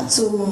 Chúa.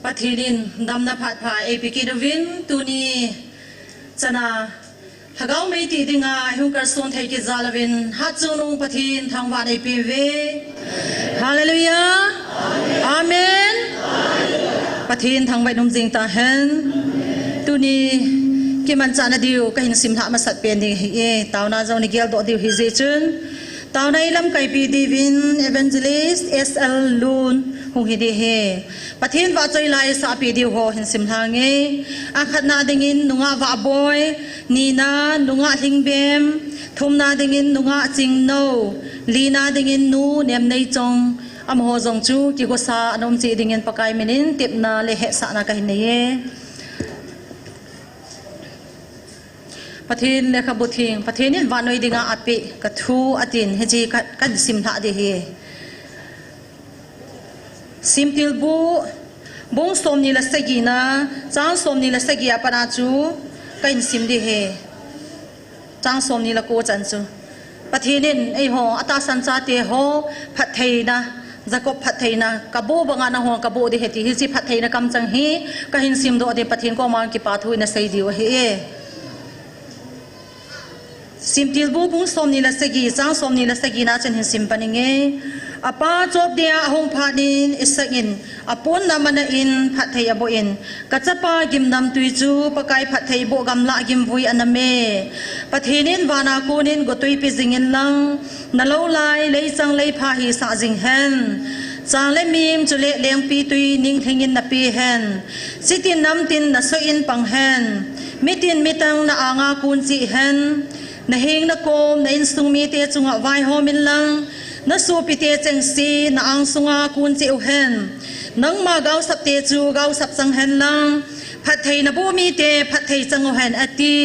Pathinin damna phat pha APK Davin tuni chana hagau mei ti dinga hungkar son thai ki zalavin hachunung pathin thangwa nei pve hallelujah amen pathin thangbai nom jing ta hen tuni ki man chana diu ka hin sim tha ma sat pen ding e tauna zo ni gel do diu hi je chun tauna ilam kai pi divin evangelist SL Lun hung hi de he pathin wa choi lai sa pi diu ho hin sim thang e akhat na dingin nunga wa boy nina nunga hingbem thumna dingin nunga chingno lina dingin nu nem nei chong am ho jong chu ki go sa anom chi dingin pakai minin tipna le he sa na ka hin ye pathin le kha buthing pathinin wanoi dinga api ka thu atin heji ka sim tha de he simtil bu bong som ni la sagina chang som ni la sagia pana chu kain sim de he chang som ni la ko chan chu pathinin ei ho ata san cha te ho phat thei na Jacob phat thei na kabu banga na ho kabu de heti hi chi phat thei na kam chang hi ka hin sim do de pathin ko mang ki pa thui na sei diu he simtil bu bung som ni la sagi chang som ni la sagi na chen hin sim paninge apa chop dia hong phanin isagin apon namana in phat thei abo in kachapa gimnam tui chu pakai phat thei bo gamla gim vui aname pathinin wana kunin gotui pi jingin lang nalo lai lei chang lei pha hi sa jing hen chang le mim chule leng pi tui ning thengin na pi hen sitin nam tin na so in pang hen mitin mitang na anga kun chi hen na heng na kom na in sung mi te chunga vai homin lang na su pi te cheng si na ang sunga kun chi u hen nang ma gau sap te chu gau sap chang hen lang phat thei na bu mi te phat thei chang u hen ati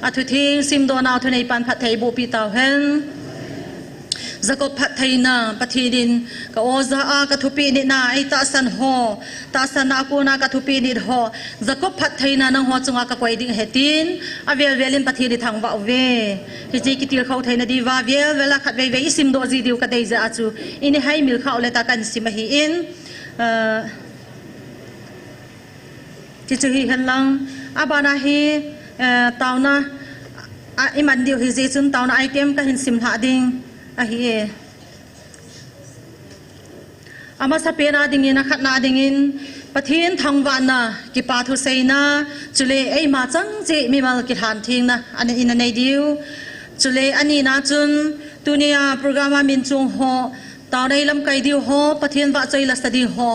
athu thing sim do naw thu nei pan phat thei bu pi taw hen Jacob phat thei na pathidin ka oza a ka thupi ni na ai ta san ho ta san na ku na ka thupi ni ho Jacob phat thei na nang ho chunga ka koi ding hetin avel velin pathidi thangwa ve hi ji ki tir khau thei na di wa vel vela khat ve ve isim do ji diu ka dei za achu ini hai mil khau le ta kan sim hi in ti chu hi han lang abana hi tauna iman diu hi ji chun tauna item ka hin sim tha ding ahiye ama sa pera dingin khat na dingin pathin thangwa na ki pa thu seina chule ei ma chang che mi mal ki than thing na an in nei diu chule ani na chun tunia programa min chung ho taw dai lam kai diu ho pathin wa choi la study ho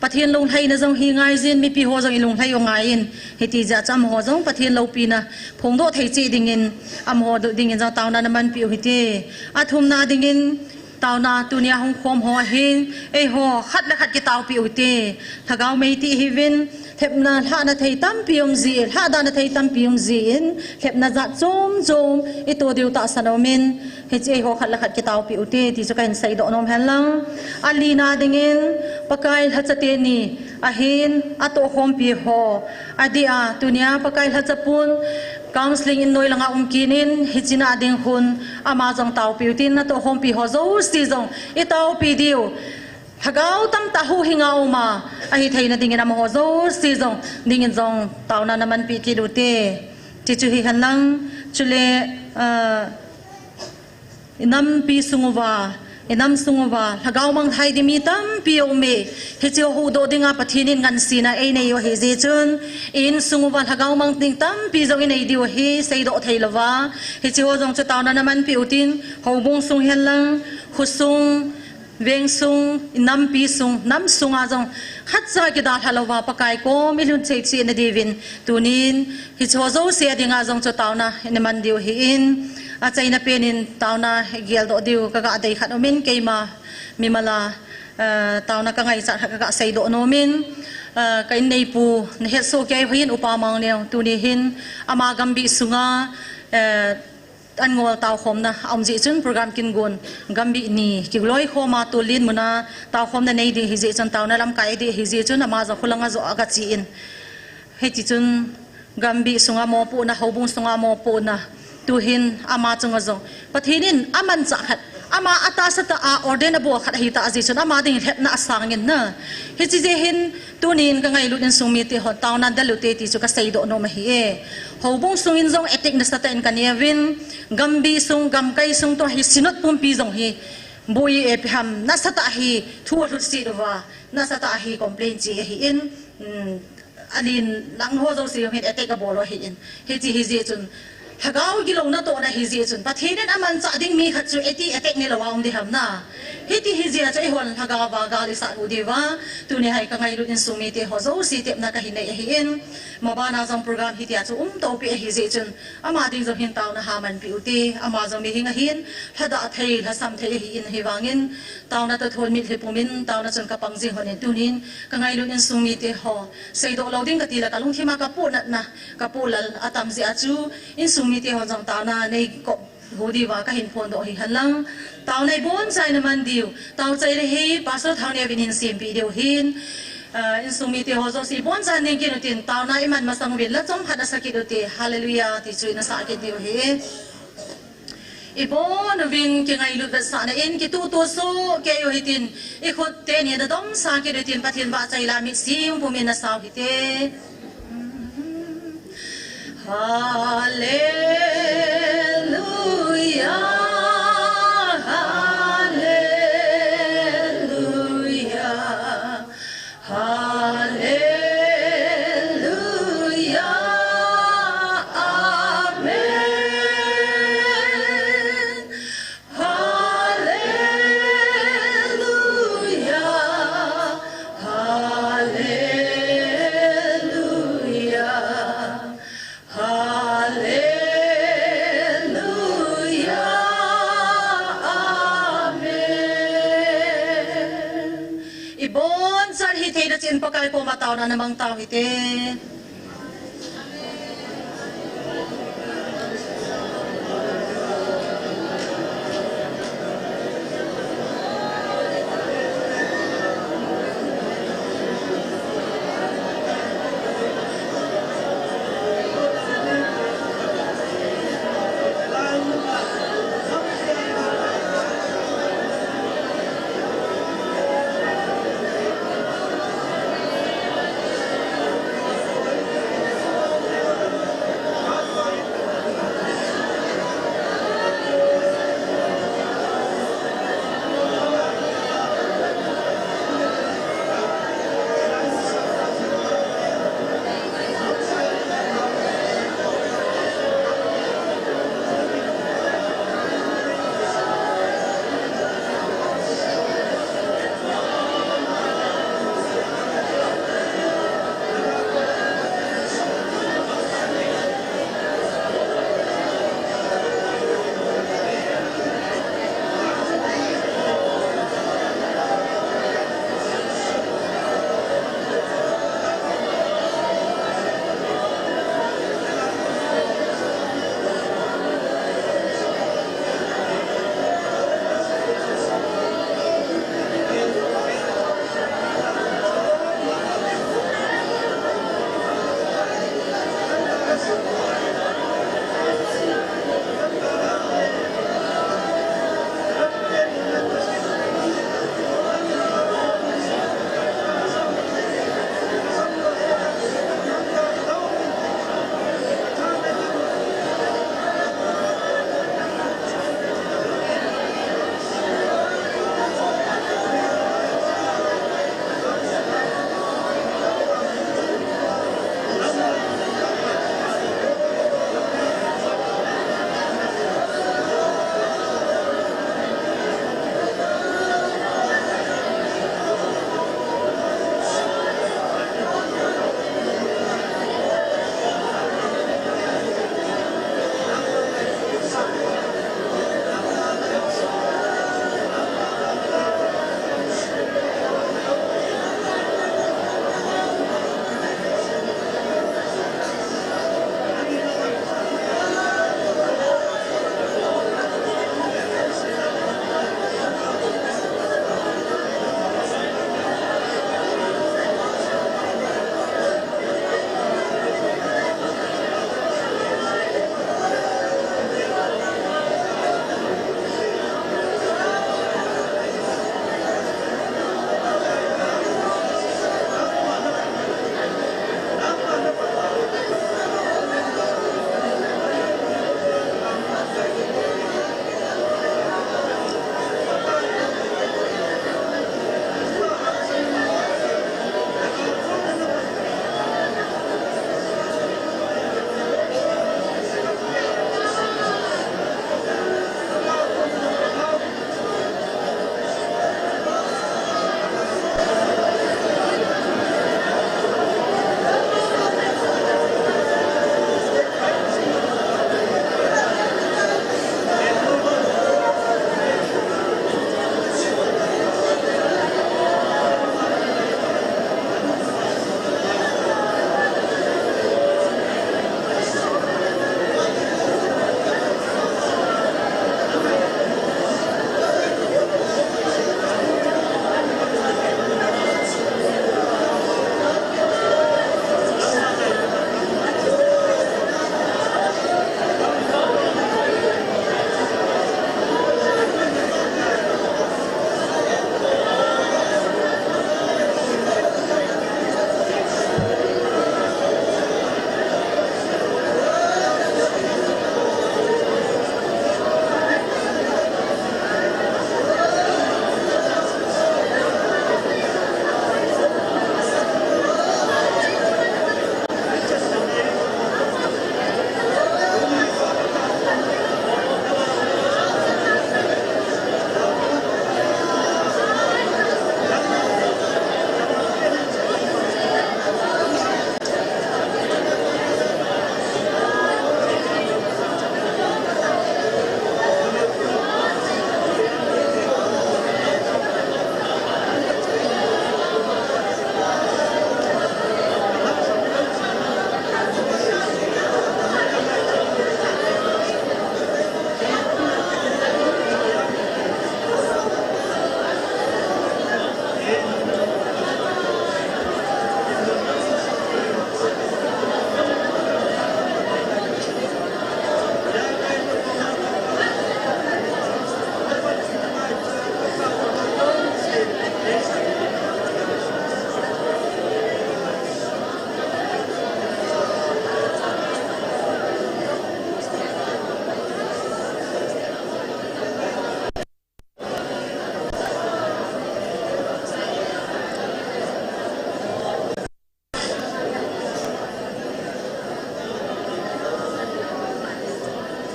pathin long thai na jong hi ngai jin mi pi ho jong ilung thai o ngai in heti ja cham ho jong pathin lo pi na phong do thai chi dingin am ho do dingin ja taw na man pi hiti athum na dingin taw na tunia hong khom ho hin ei ho khat la khat ki taw pi hiti thagau mei ti hi win thep na tha na thei tam pium ji tha da na thei tam pium ji in thep na ja chom chom i to diu ta sanomin he che ho khat la khat ki taw pi uti ti chu kain sai do nom han lang alina dingin pakai hachate ni ahin ato khom pi ho adia tunia pakai hachapun counseling in noi langa kinin hichina ding hun ama jong taw pi utin na to khom pi ho zo si jong i taw pi diu hagau tam ta hu hinga uma ahi theina dingin am ho zo si jong dingin jong taw na naman pi ki dute ti chu hi han lang chule inam pi sungwa hagau mang thai di mi tam pi o me he che hu do dinga pathinin ngan sina ei nei yo he je chun in sungwa hagau mang ting tam pi zo in ei di he sei do thai lawa he che ho jong chu taw na naman pi utin ho bung sung hen lang khusung veng sung nam pi sung nam sunga jong khat cha ki da thalawa pakai ko milun che chi na divin tunin hi cho zo se dinga jong chu taw na ne man diu hi in a chaina penin tauna gel do diu ka ga dei khat omin keima mimala tauna ka ngai cha ka sei do nomin kain nei pu ne het so kai hin upamang ne tuni hin ama gambi sunga an ngol taw khom na amji chun program kin gun gambi ni ki loi khoma to lin muna taw khom na nei di hi je chun taw na lam kai di hi je chun ama za khulanga zo aga chi in he chi chun gambi sunga mo pu na hobung sunga mo pu na tuhin ama chunga zo pathinin aman cha khat ama atas ta a orden abu khat hi ta aji chun ama ding het na asangin na hi chi je hin tunin ka ngai lu in sumi te hon taw na dalu te ti chu ka sei do no ma hi e hobong sungin zong etik na sata in kaniavin gambi sung gam kai sung to hi sinot pum pi zong hi boi e pham na sata hi thu thu si do wa na sata hi complain chi hi in alin lang ho zo si hin etek ka bolo hi in hi chi hi je chun hagaw gilo na to na hi je chun pathinen aman cha ding mi khat chu eti etek ni lawang di ham na hiti hi je cha hon hagaw ba ga li sa u di wa tu ne hai ka ngai lu in sumi te ho zo si te na ka hin nei hi in mabana jong program hi tia chu to pi hi je chun ama ding zo hin taw na ha man pi u ti ama zo mi hinga hin hada thei la sam thei hi in hi wangin taw na ta thol mi the pumin taw na chun ka pangji honin tunin ka ngai lu in sumi te ho sei do lo ding ka ti la ka lung thima ka pu na ka pulal atam ji achu in sumi te ho jong taw na nei ko hodi wa ka hin phone do hi halang taw nei bon sai na man diu taw chai re hi pastor thang ne bin sim pi deu hin in sumi te ho zo si bon san ning kin tin taw na iman masang bil la chom khada sakit te hallelujah ti chui na sa ke deu hi ibon win ke ngai lu da sa na in ki tu to so ke yo hitin I khot te ni da dom sa ke de tin pathin ba chai la mi sim pu min na sa hi te hallelujah pakai ko mataw na namang tao ite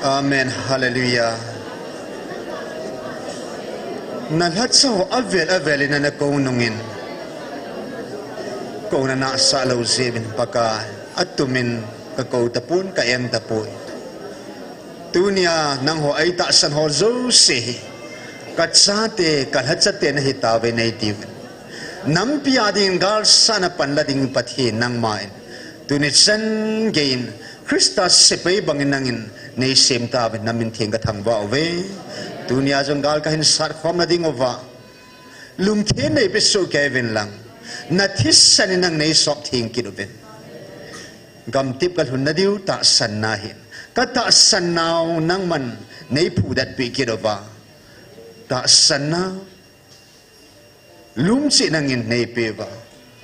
Amen. Hallelujah. Nalhat sa ho avel na nakaunungin. Kung na nasa alaw simin paka at tumin kakau tapun kayang tapoy. Tunya nang ho ay taasan ho Jose katsate kalhat sa tenahitawe na itivin. Nampiading gal sana panlading pathin ng main. Tunitsan gain Christus sepay bangin nangin na isim tawin namin tiyang katangwa ove. Tunya jong gal kahin sarkom na ding ova. Lumtien na ipiso Kevin lang. Natisan nang na isok tiyang kinubin. Gamtip kalhun na diw taasan nahin. Kataasan naw nang man na ipudat pikid ova. Taasan na lumsi nangin na ipiba.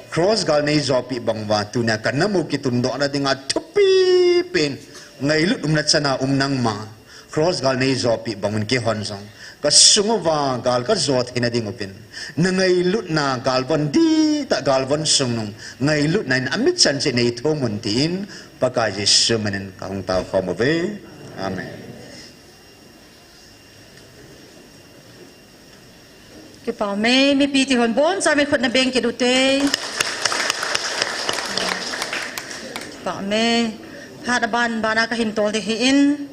Cross gal na izopi bang watu na kanamo kitundo na di nga tupipin ngaylut umnat sana umnang ma. Cross gal na izopi bangun ki honsong. Kasungova gal ka zot hinadingupin. Na ngaylut na galvan di ta galvan sungnong. Ngaylut na inamit san si na ito muntiin pagka Yesu manin kahong tao famove. Amen. Kipao may piti hon bon sa may khot na beng kidute. Kipao may hadaban bana kahintol dihin.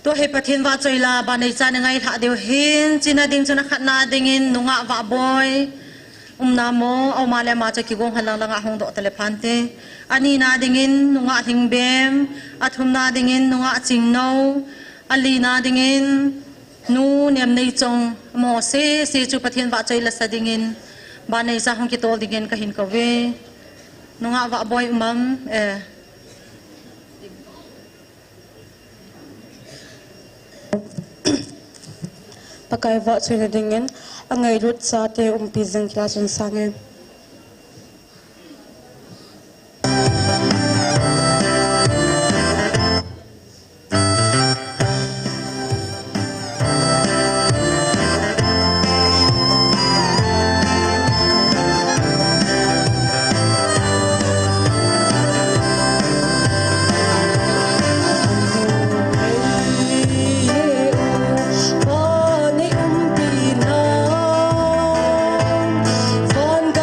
To he pathin wa choila banai chan ngai tha deu hin china ding chuna khat na dingin nunga wa boy. Namo au male ma cha kigong halang langa hong do telepante. Ani na dingin nunga hingbem athum na dingin nunga chingno. Ali na dingin nu niam nei chong mo se chu pathian wa choi la sa dingin ba nei sa hong ki tol dingin kahin ka we nunga wa boy umam pakai wa choi la dingin angai rut sa te pizeng klasun sange Con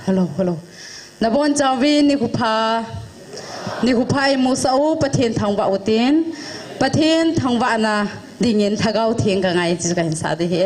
hello na bon chawin ni khupa ai musau pathen thangwa utin pathen thangwa na dingin thagau theng ka ngai chi ka hinsa de he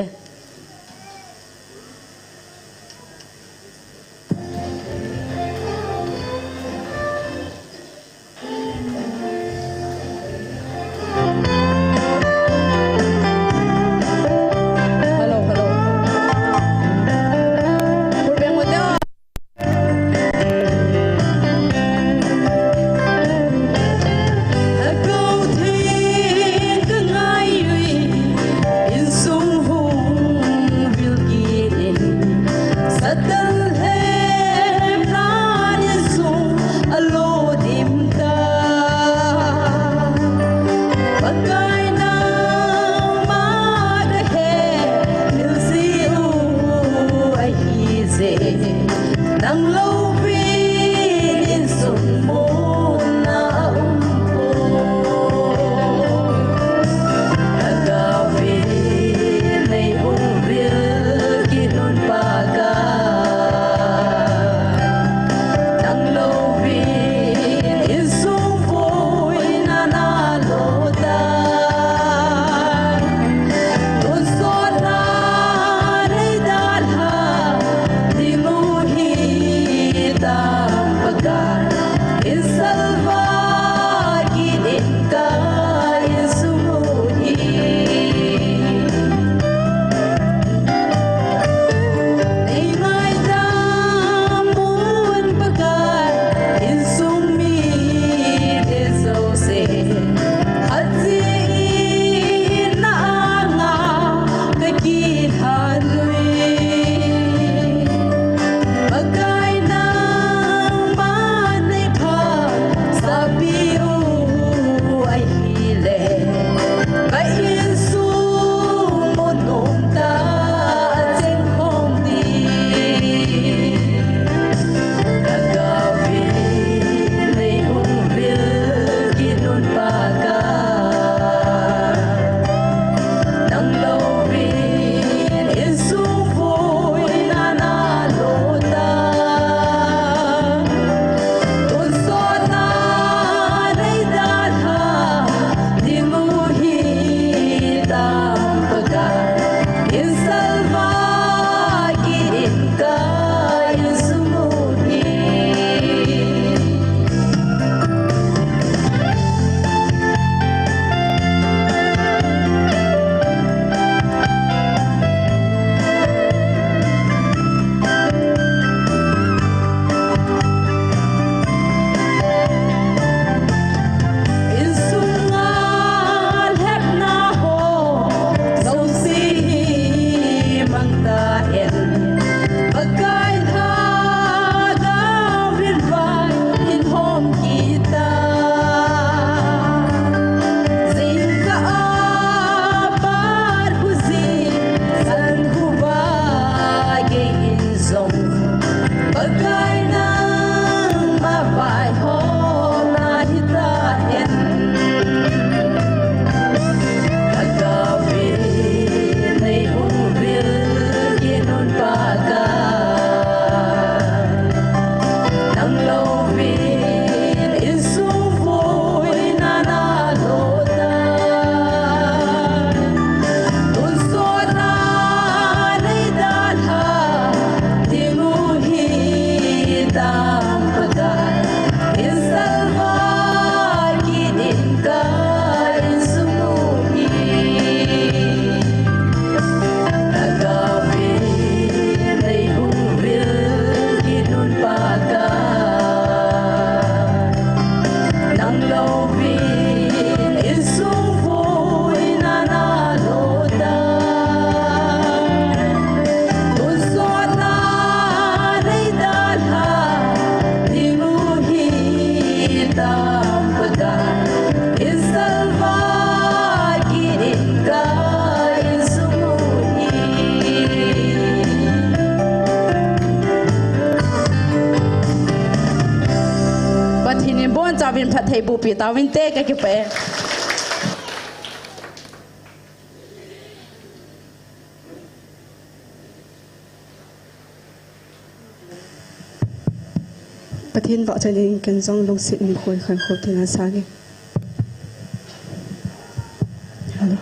Tawin patay bupi tawin te kakipe. ประเทศบอกจะเลี้ยงกันจงลงสินคุยขันคบที่นาซาเกฮัลโหล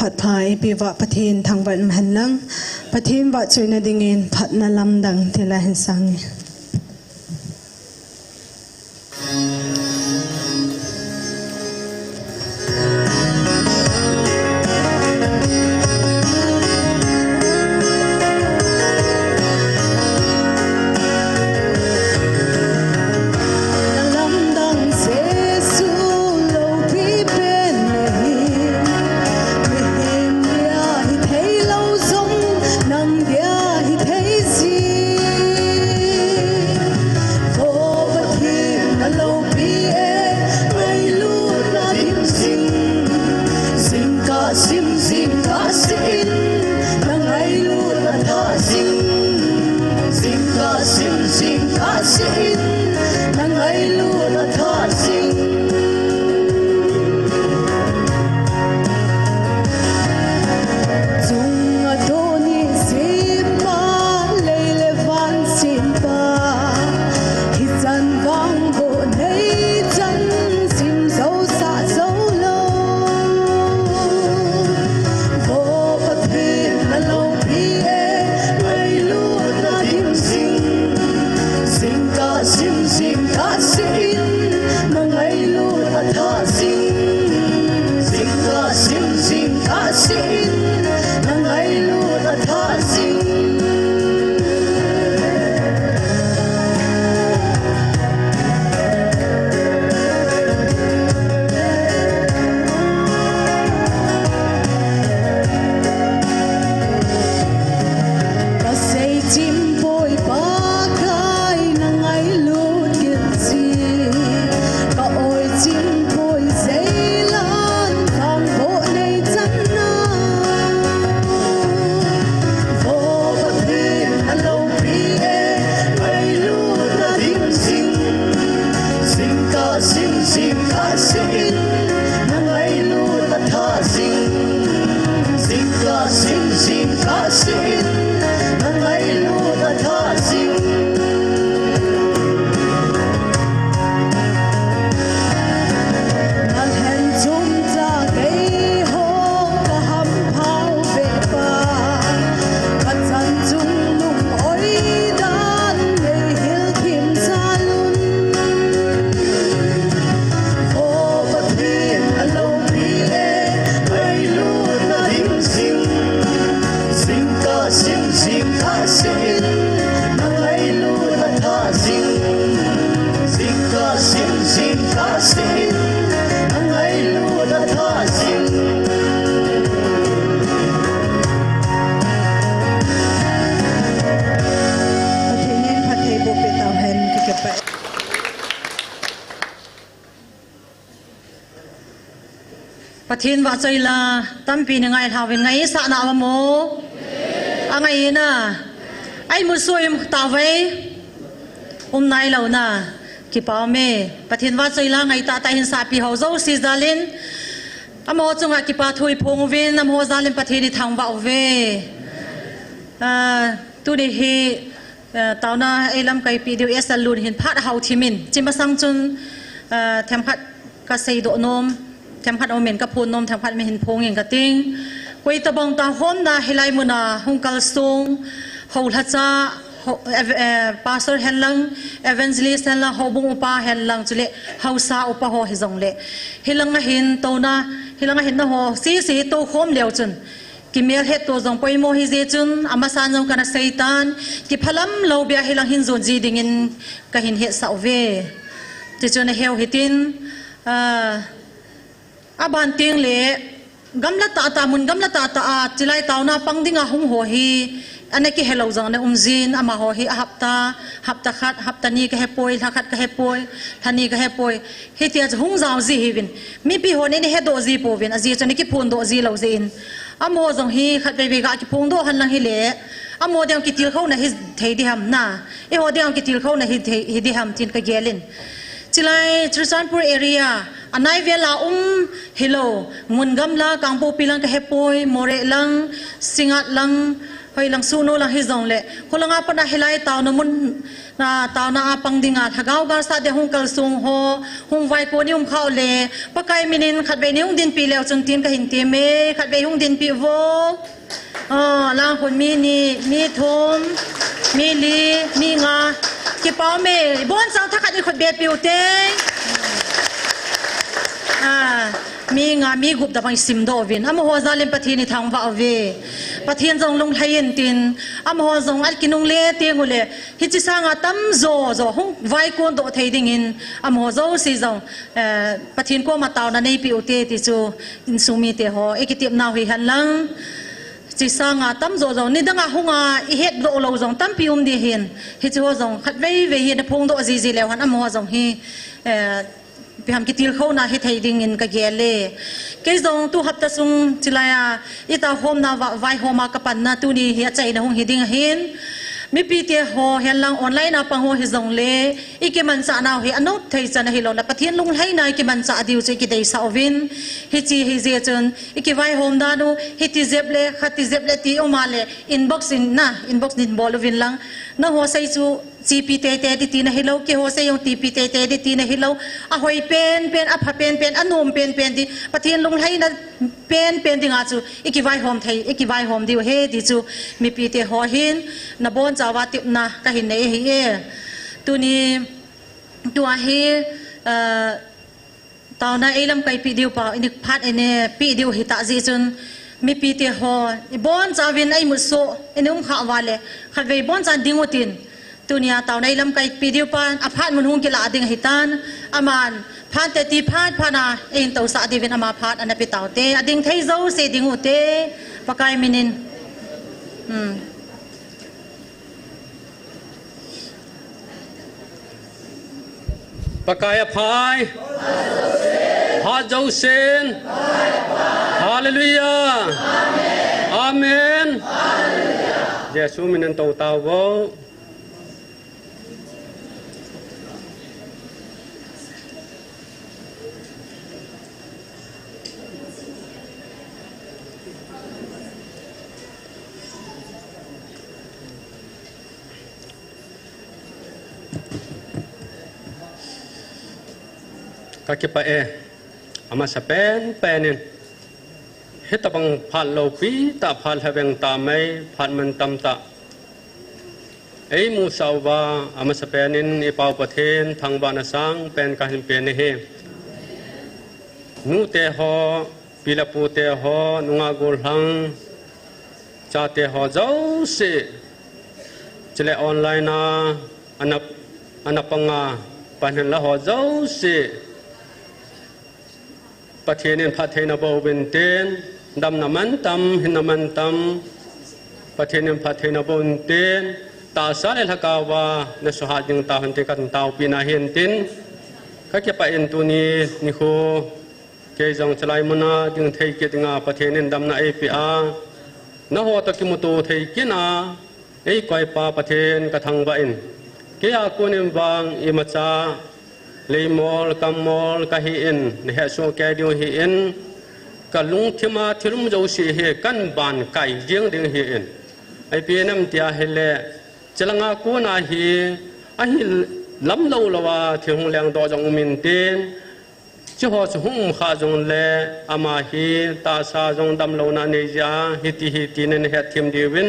phat phai pi wa pathin thangwan man lang pathin wa chuina dingin phat na lam dang thila hin sang Pathin wa choi la tampi ni ngai thawin ngai sa na mo angai na ai mu soim tawe nai lo na ki pa me pathin wa choi la ngai ta ta hin sa pi ho zo si zalin amo chunga ki pa thui phung vin am ho zalin pathin ni thang wa ve tu de hi tauna elam kai pi deu esalun hin phat hau thimin chima sang chun them khat ka sei do nom thêm khát ôm cả phun nôm thêm khát mình hình phong hình cả tiếng quay tập bong ta hôm na helai muna hong kal sung hậu thật cha pastor hen lang evangelist hen lang hậu bung upa hen lang chule hậu sa upa ho hizong le hilang na hin to na hilang na hin na ho si to khom leo chun kimel het to zong poi mo hi je chun amasan jong kana satan ki phalam lo bia hilang hin zon ji dingin ka hin he sa ve ti chun heo hitin aban ting le gamla ta mun gamla ta a chilai tauna pangdinga hung ho hi aneki hello jang ne umjin ama ho hi hapta khat hapta ni ka hepoi khat ka hepoi thani ka hepoi hi tia hung jaw ji hi win mi pi ho ne he do ji po win aji chani ki phun do ji lo zin amo jong hi khat be ga ki phung do han lang hi le amo dang ki til khau na hi thei di ham na e ho dang ki til khau na hi di ham tin ka gelin chilai Trisanpur area anai vela hello mun gamla kangpo pilang ka hepoi more lang singat lang hoi lang suno lang hi zong le holanga pa na helai taw na mun na taw na apang dinga thagau gar sa de hung kal sung ho hung vai ko ni khau le pakai minin khat be ni hung din pi lew chung tin ka hin ti me khat be hung din pi vo langคนมีทมมีลีมีงาki pao me bon sang thakat ni khot be piu teมีงามีกุบตะบังซิมโดวินอมโหซาเลมปะทีนี่ทางว่าเวปะเทียนจงลงไทยนตินอมโหจงอัลกินุงเลเตียงเลฮิจิสางาตัมโซฮงไวโกนโดไทยดิงินอมโหโซซีจงปะเทียนก็มาตาวนะในปิวเตติจูอินซูมีเตโฮเอกิติบนาหิหันลังจิสางาตัมโซนี่ดังอาหงาอีเฮ็ดโดโลจงตัมปิอุมดีเห็นฮิจิโฮจงขัดเวเฮนพงโดซีแล้วหันอมโหจงฮีพี่ทำกิติลเขาหน้าให้ไทยดิ่งอินกะเกลเกยจงตู้หับตะซุงจิลายาอิตาโฮมนาไวโฮมากับปันนาตูนี่เฮียใจนะหงเฮดิ่งเห็นมีปีเตโฮเฮลังออนไลน์นาปังโฮเฮจงเลอีกมันจะนาเฮอนุไทยจะนะเฮโลนะปะเทียนลุงไลนาอีกมันจะดิวจะกิเดย์สาววินฮิจีฮิเจจนอีกไวโฮมดานูฮิติเจ็บเลขัดติเจ็บเลตีออกมาเลอินบ็อกซ์อินบ็อกซ์นินบอลวินลังนะหัวใส่จูGP tete di tina hilaw ke hose yung TP tete di tina hilaw ahoy pen apa pen anom pen di patien lung hai na pen di nga chu ikiwai hom di he di chu mi pi te ho hin na bon chawa tip na ka hin nei hi e tu ni tu a he taw na elam kai pi diu pa inik phat ene pi diu hi ta ji chun mi pi te ho bon chawin ai mu so enum kha wale khalvei bon chan dingutin tunia tau nei lam kai pidiu pan aphat mun hung kila ading hitan aman phan te ti phat phana ein to sa divin ama phat ana pi tau te ading thei zo se dingu te pakai minin pakai phai ha zo sen hallelujah amen Yesu minen to tau wo kaki pa ama sa penin hita bang phal lo pi ta phal haveng ta mai phal man tam ta ei mu sawa ama sa penin ipau pathen thang ba na sang pen ka hin pen he nu te ho pilapu te ho nunga gol hang cha te ho zo se chile online na anapanga panen la ho zo seปะเทนินพะเทนบ่เวนเตนดำน้ำมันตำหินน้ำมันตำปะเทนินพะเทนบ่เวนเตนตาสาเลทกาวาในสุหัสยังตาหันติกันตาปีนาเห็นตินข้าเก็บไปเอ็นตัวนี้นี่คูเกยจงชลายมนาจึงเทกิดงาปะเทนินดำน้าเอพีอาณหัวตะกิมุตุเทกินาไอ้ไกวปาปะเทนกระทังบ่เอ็นเกียกุนิมวางอิมาจาเลยมอลกัมมอลกะฮีอินเนหะโซแกดิโอฮีอินกะลุงทิมาทิลุมโจสิเฮกันบานไก่เจียงดิงฮีอินไอเปียนัมเตียเฮเลจลังอากูนาฮีอะฮีลำโลละวาทิหงแรงดอจงอุมินเตนจิฮอสหุมคาจงเลอามาฮีตาซาจงดำโลนาเนจาฮิติเนเฮทิมดิวิน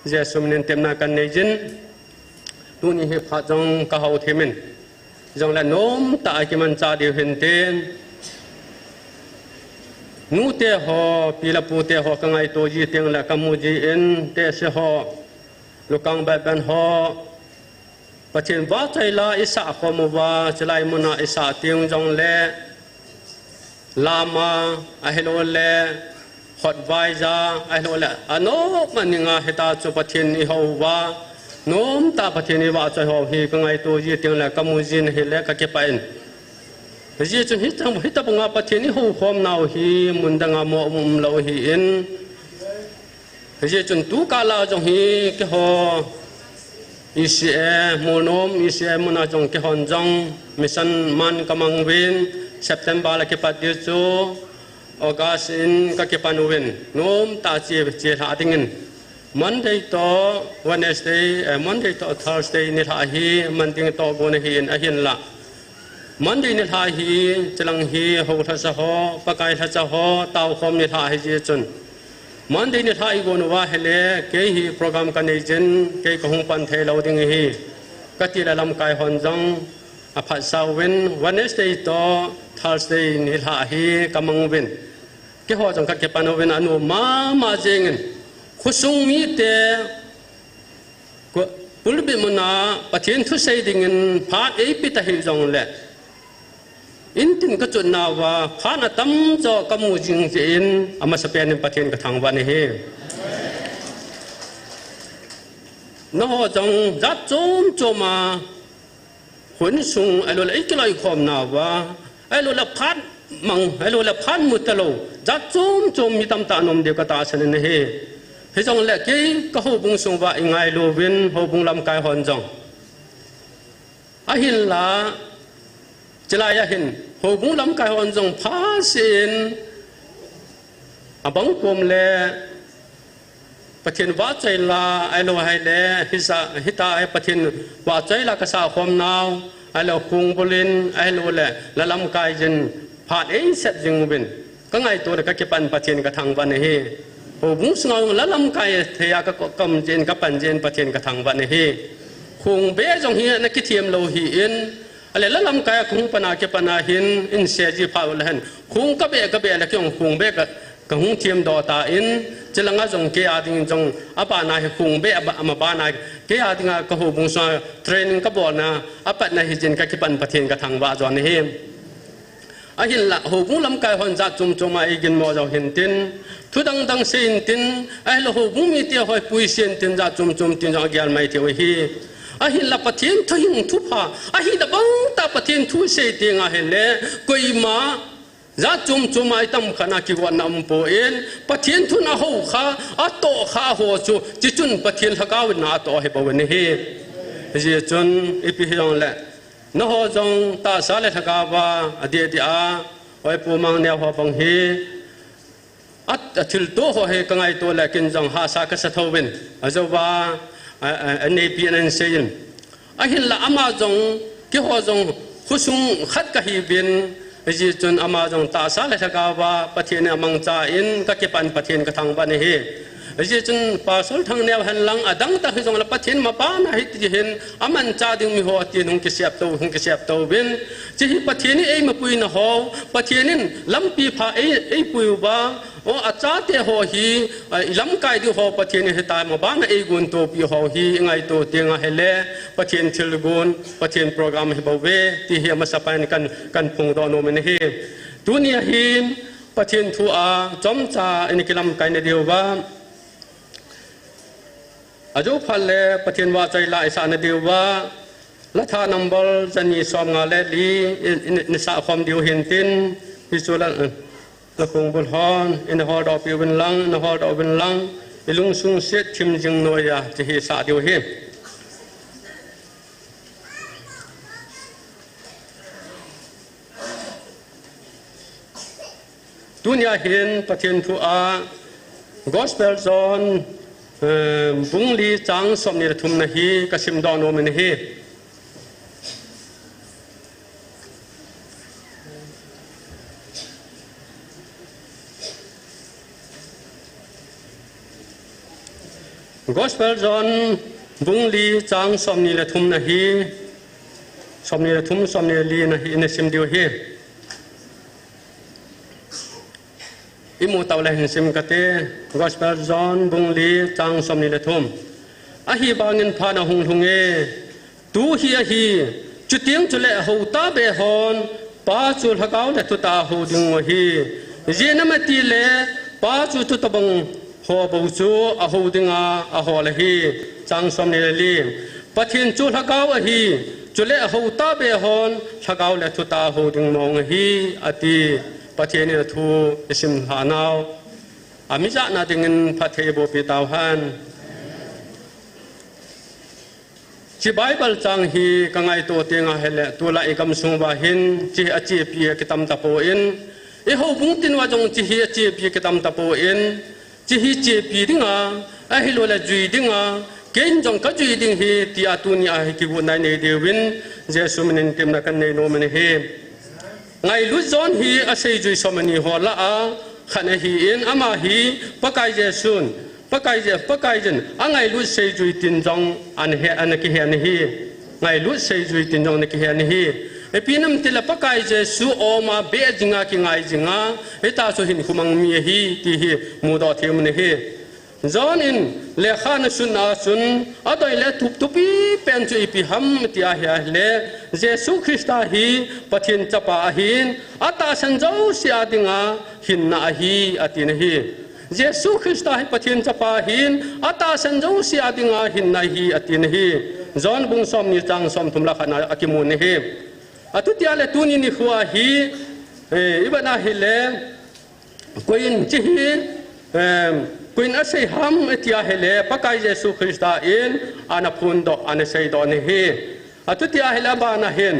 เจสุมเนเต็มนากันเนจินตุนี่เฮพะจงกะเฮาเทมินจงละโน้มตากิมันจาดิเห็นเตนนูเตหอปีละปูเตหอกังไอตัวจีเตียงละกัมมูจีอินเตเสหอลูกังแบบเป็นหอปะเทนว่าใจละอิสาขโมวาจะไลมุนาอิสาเตียงจงเลลามาอะเฮโลเลฮอดไวจาอะเฮโลเลอะโนมันนิงาเฮตาจุปะเทนอิฮาวาโน้มตาปะเทนิวาใจหอฮีกังไอตัวยีเตียงละกัมมูจินเฮเลกะเก็บไปยีจนฮิตบังอาปะเทนิหูความนาวฮีมุนดังอาโมมุมเลาฮีอินยีจนตูกาลาจงฮีเกหออิเสมูนอมอิเสมุนาจงเกหอนจงมิสันมันกำมังวินเซปเทมบาร์ละเก็บปัดดิจูออกัสอินกะเก็บปานุวินโน้มตาเจียหาติงิน Monday to Wednesday Monday to Thursday ni tha hi manting to gon hi in ahin la Monday ni tha hi chalang hi ho tha sa ho pakai tha sa ho taw khom ni tha hi ji chun Monday ni tha I gon wa hele ke hi program kan nei jen ke ko hung pan the lo ding hi ka ti la lam kai hon jong a phat sa wen Wednesday to Thursday ni tha hi kamang wen ke ho jong ka ke pan wen anu ma jengin khusung mi te pulbi muna pathin thu sei dingin pha ei pi ta hi jong le in tin ka chun na wa pha na tam cho kamu jing in ama sapen pathin ka thang wa ni he no jong zat chom choma hun sung alo le ikilai khom na wa alo la phan mang alo la phan mutalo zat chom mi tam ta nom de ka ta san ne he he jong le ke ka ho bung sung wa ingai lo win ho bung lam kai hon jong a hin la chila ya hin ho bung lam kai hon jong pha sin a bang kom le pathin wa chai la ai lo hai le hita ai pathin wa chai la ka sa khom naw ai lo khung bolin ai lo le la lam kai jin pha ei set jing win ka ngai to ka ke pan pathin ka thang wa ne he ho bung sngau la lam kai thea ka kam jen ka pan jen pathin ka thang wa ne he khung be jong hi na ki thiam lo hi in ale la lam kai khung pana ke pana hin in se ji pha la han khung ka be la kyong khung be ka hung thiam do ta in chilanga jong ke ading jong apa na he khung be ama ba na ke adinga ka ho bung sa training ka bo na apa na hi jen ka ki pan pathin ka thang wa jo ne he a hin la ho bung lam kai hon za chum ai gin mo jo hin tin thu dang sin tin ai lo ho bung mi ti hoi pui sin tin za chum tin jo gyal mai ti hi a hin la pathin thu hing thu pha a hi da bang ta pathin thu se ti nga hele koi ma za chum ai tam khana ki wa nam po en pathin thu na ho kha a to kha ho chu chi chun pathin thakaw na to he baw ne he ji chun ipi hong la no ho jong ta sa le thakawa ade dia oi pu mang ne ho bang hi at thil to ho he kangai to la kin jong ha sa ka sa thowin azawa ani pi an sein a hin la ama jong ki ho jong khusung khat ka hi bin ji chun ama jong ta sa le thakawa pathin amang cha in ka ke pan pathin ka thang ba ne he ji chun pa sol thang ne han lang adang ta hi jong la pathin ma pa na hi ti hin aman cha ding mi ho ti nung ki siap to bin ji hi pathin ei ma pui na ho pathinin lampi pha ei pui ba o acha te ho hi lam kai di ho pathin he ta ma ba na ei gun to pi ho hi ngai to tinga hele pathin thil gun pathin program hi ba we ti hi ma sapan kan phung do no me hi dunia hin pathin thu a chom cha ini kilam kai ne diu ba ajo phalle pathin wa chai la isa na diu ba la tha number jani som nga le li ni sa khom diu hin tin hi chula la khung bul hon in ho do pi win lang na ho do win lang ilung sung set thim jing no ya chi hi sa diu hi dunia hin pathin thu a gospel zone bung li chang som ni thum na hi ka sim do no men hi gospel zone bung li chang som ni la thum na hi som ni la thum som ni li na hi in sim dio hi imu taw la hin sim kate gospel zone bung li chang som ni la thum a hi bangin pha na hung e tu hi chu tiang chu le ho ta be hon pa chu thakaw le tu ta ho ding wa hi je na ma ti le pa chu tu ta bang ho bo chu a ho dinga a ho la hi chang som ni li pathin chu thakaw a hi chu le ho ta be hon thakaw le tu ta ho ding mong hi ati pathin ni thu isim hanaw amija na dingin pathe bo pi taw han chi bible chang hi kangai to tenga hele tu la ikam sung ba hin chi achi pi kitam ta po in e ho bung tin wa jong chi hi achi pi kitam ta po in chi hi chi pi dinga a hi lo la jui dinga ken jong ka jui ding hi ti atuni a hi ki gu nai nei dewin jesu minin tim na kan nei no mani he ngai lu zon hi a sei jui somani ho la a khane hi in ama hi pakai jesun pakai jen angai lu sei jui tin jong an he an ki he an hi ngai lu sei jui tin jong ne ki he an hi epinam tila pakai jesu oma be jinga ki ngai jinga eta so hin khumang mi hi ti hi mu do them ne hi zon in le khan sun asun adoi le tupi pen chu ipi ham ti a hi le jesu krista hi pathin chapa hin ata san jo sia dinga hin na hi atin hi jesu krista hi pathin chapa hin ata san jo sia dinga hin na hi atin hi zon bung som ni chang som thum la khana akimun ne hi atu tia le tuni ni khwa hi ibana hi le koin chi hi kuin asay ham tia hele pakai jesu krista in ana pundo ana say do ni hi atu tia hele ba na hin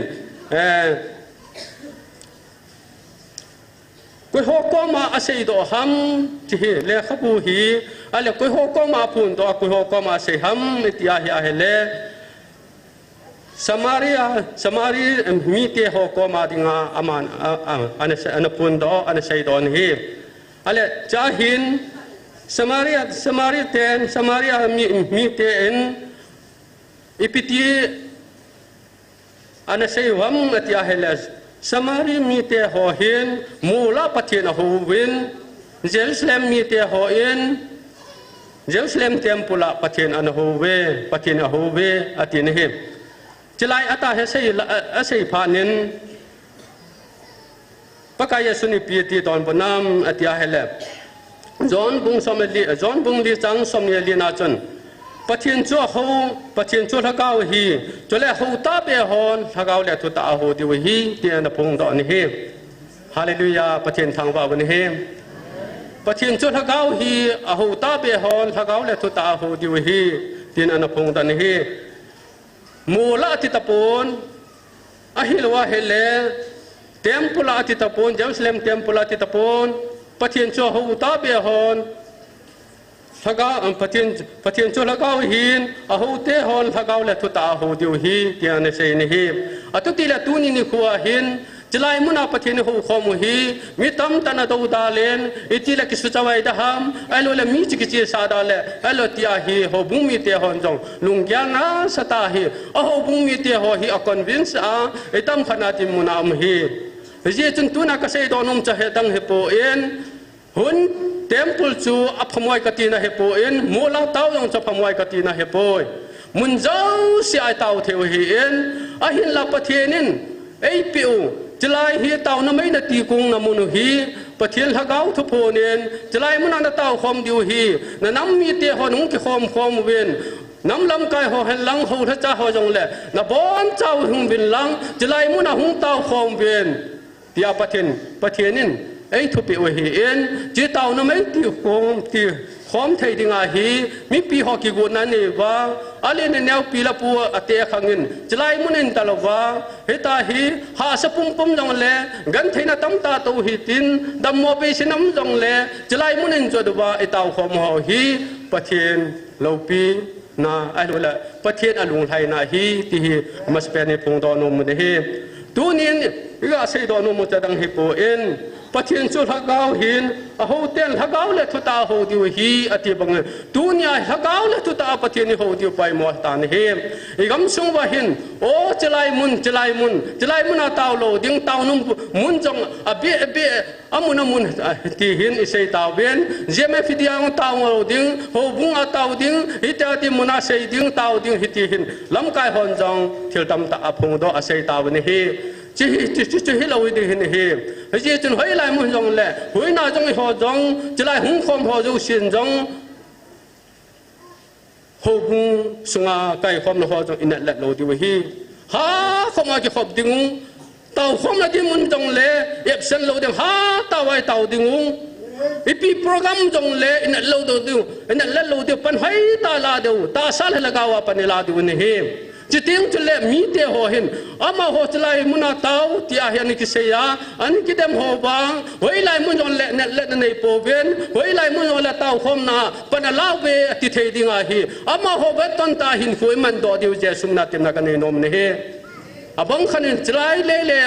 koi hokoma asay do ham chi hi le khabu hi ale koi hokoma pundo koi hokoma asay ham tia hi hele Samari mi te hokoma dinga aman ana pundo ana say do ni hi ale jahin Samaria mi ten ipiti ana sei wam atia helas Samari mi te hohin mula pathin howin Jerusalem mi te hoin Jerusalem tempula pathin an howe pathin howe atin he chilai ata he sei phanin pakaya suni piti ton bonam atia helap John bung li chang som ye li na chon pathin chu ho pathin chu thakau hi chole ho ta be hon thakau le thu ta ho di hi ti na phung do ni hi hallelujah pathin thang ba ni hi pathin chu thakau hi a ho ta be hon thakau le thu ta ho di hi ti na phung do ni hi mula ti tapon ahilwa hele tempula ti tapon Jerusalem tempula ti tapon pathin cho ho ta be hon thaga pathin cho lagau hin a ho te hon thagau le thu ta ho diu hi tian se ni hi atu ti la tu ni khuwa hin chilai muna pathin ho khom hi mi tam tan do da len iti la kisu chawai da ham alo la mi chi chi sa da le alo tia hi ho bung mi te hon jong lung gyang na sata hi a ho bung mi te ho hi a convince a etam khana ti muna am hi je chun tu na ka sei do num cha he dang he po en hun temple chu aphamoi katina he po en mola taw yong cha phamoi katina he poi mun zau si ai taw theu hi en a hin la pathienin ei piu chilai hi taw na mai na ti kung na mun hi pathian hagau thu phonen chilai mun na taw khom diu hi na nam mi te honung ki khom wen nam lam kai ho hen lang ho tha cha ho jong le na bon chaw hung bin lang chilai mun na hung taw khom wen tia pathienin ei thu pi hi en chi taw na mai ti khom thei dinga hi mi pi ho ki gu na ni wa ale ne neu pi la pu ate khangin chlai munin talawa heta hi ha sa pum jong le gan theina tam ta to hi tin dam mo pe sinam jong le chlai munin chodwa etaw khom ho hi pathin lopi na alola pathin alung thai na hi ti hi maspe ni phung do no mu de hi tu nin ga sei do no mu cha dang hi po en pathin chu thagau hin a ho ten thagau le thu ta ho diu hi ati bang tunia thagau le thu ta pathin ni ho diu pai mo ta ni he i gam sung wa hin o chelai mun a taw lo ding taw num mun jong a be amun ti hin i sei taw ben jeme fidiang taw lo ding ho bung a taw ding ita ti muna sei ding taw ding hi ti hin lam kai hon jong thil tam ta a phung do a sei taw ni he chi hi lo di hin he ji chun hoi lai mun jong le hoi na jong ho jong chilai hung khom ho jo sin jong ho bung sunga kai khom lo ho jong in la lo di hi ha khom a ki khop ding tàu khom la di mun jong le yep sen lo ding ha taw ai taw ding ipi program jong le in lo do du in la lo di pan hai ta la do ta sal la ga wa pan la du ni he จิตยังจุเล่มีเตะหัวเห็นอามาหัวจุไลมุนาเต้าที่อาเฮียนิกิเสียอันนี้กิเดมหัวบางหัวไลมุนจงเล่ในโปเวนหัวไลมุนจงเล่เต้าคมนาปนลาเวติเทดิงาฮีอามาหัวเวตันตาหินคุยมันดอดิวเจสุมนาเต็มนักในนมนี่อาบังขันจุไลเล่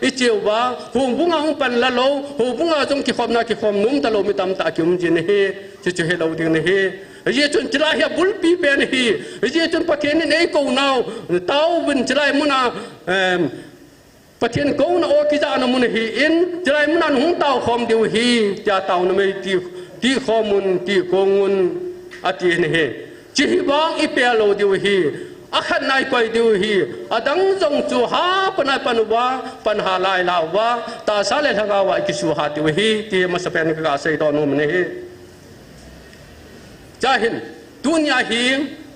อิจิวบาหูบุงอาหุปันละโลหูบุงอาจงกิขมนากิขมนุ่มตะโลมิตามตาคิมจินฮีจิเฮลาวดิงนี่ये चुन चला है बुल्पी पे नहीं ये चुन पठेन नहीं को नाव ताऊ बिन चलाए मुना पठेन को ना ओ किजान मुन ही इन चलाए मुना हूं ताऊ खम दिव ही क्या ताऊ न में ती खमुन ती कोंगुन अति नहीं चिहि बांग इपेलो दिव ही अखन नाई कोई दिव ही अदंग जंग चु हा पना पनुवा पनहा लाय लावा ता साले लगावा किसु हा दिव ही ती मसपेन का सही दोनों में नहीं जाहिन दुनिया ही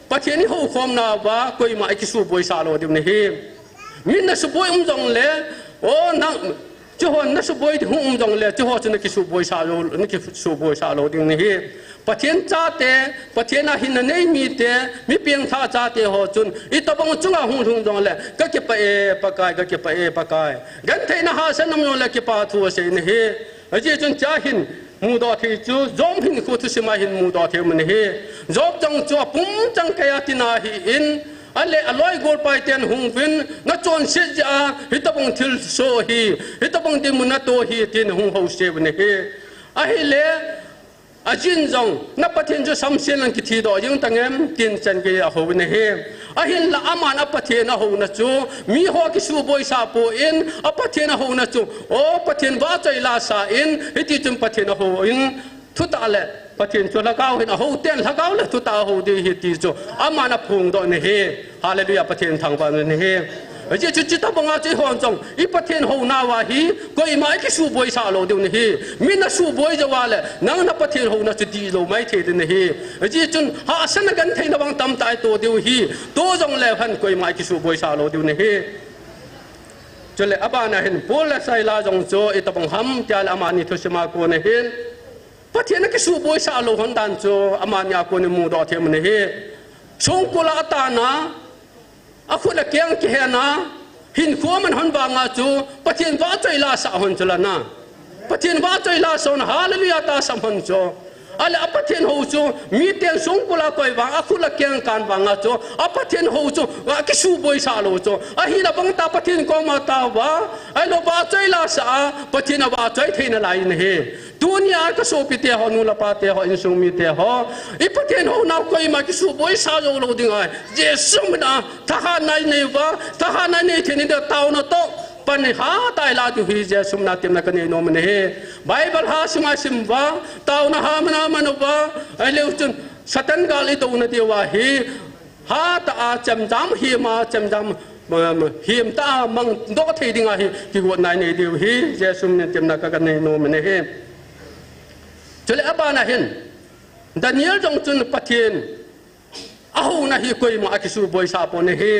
पठेनी हो खोम ना वा कोई मा किसु बोई सालो दिम नहीं मिन नसु बोई जंग ले ओ ना जोहो नसु बोई जंग ले जोहो चुन किसु बोई सालो दिम नहीं पठेन चाते पठेना हिन नहीं मीते मी पियंग था चाते हो चुन इतबंग चुंगा हुं जंग ले गके पकाय गंथे ना हासन नम ले के पाथु से नहीं अजे चुन चाहिन मुदो थे चु जोम हिन को तुसे मा हिन मुदो थे मन हे जोब जंग चु पुम जंग कया तिना ही इन अले अलोय गोल पाइतेन हुं बिन न चोन से जा हितबंग थिल सो ही हितबंग दि मुना तो ही तिन हुं हो से बने हे अहिले अजिन जंग न पथिन जो समसेन की थी दो यंग तंगेम तिन चन के हो बने हे अहिन ला अमान अपथेन हो न चु मी हो कि सु बोय सा पो इन अपथेन हो न चु ओ पथेन बा चैला सा इन हिति तुम पथेन हो इन थुताले पथेन चो लगाव हिन हो तेन लगाव ले थुता हो दि हिति चो अमान फुंग दो ने हे हालेलुया पथेन थांबा ने हे अजे चिता बंगा चे होन जंग इ पथेन हो ना वा ही कोई माय कि सु बोय सा लो दि ने हे मिन सु बोय जवाले नंग न पथेन हो न चु दि लो माय थे ने हे अजे चुन हा सन गन थे न बंग तम ताय तो दिउ ही तो जंग ले हन कोई माय कि सु बोय सा लो दि ने हे चले अबा ना हिन पोल साइला जंग चो इ तबंग हम त्याल अमानी थुसमा को ने हिन पथेन कि सु बोय सा लो हन दान चो अमानिया को ने मु दो थे ने हे सोंग कोला ताना अखुला केंग के है ना हिन को मन हन बांगा चु पथिन बा चैला सा हन चला ना पथिन बा चैला सोन हालेलुया ता समहन चो अले अपथिन हो चु मी तेन सोंग कोला कोई बा अखुला केंग कान बांगा चो अपथिन हो चु वा किसु बोय सा लो चो अहिला बंग ता पथिन को मा ता वा अलो बा चैला सा पथिन बा चै थैन लाई ने हे दुनिया का सोपिते हो नु लपाते हो इन सुमिते हो इपथेन हो ना कोई मा किसु बोय सा जो लो दिंगा जे सुमना तहा नाइ ने बा तहा नाइ ने थेनि द ताउ न तो पन हा ताइला दु ही जे सुमना तेम न कने नो मने हे बाइबल हा सिमा सिम बा ताउ न हा मना मन बा अले उचन सतन गाली तो न देवा ही हा ता चम जाम ही मा चम जाम हिम ता मंग दो थे दिंगा ही कि वो नाइ ने दिउ ही जे सुमने तेम न कने नो मने हे चले अबा ना हिन दानियल जंग चुन पथिन आहु ना ही कोई मा किसु बोय सा पो ने हे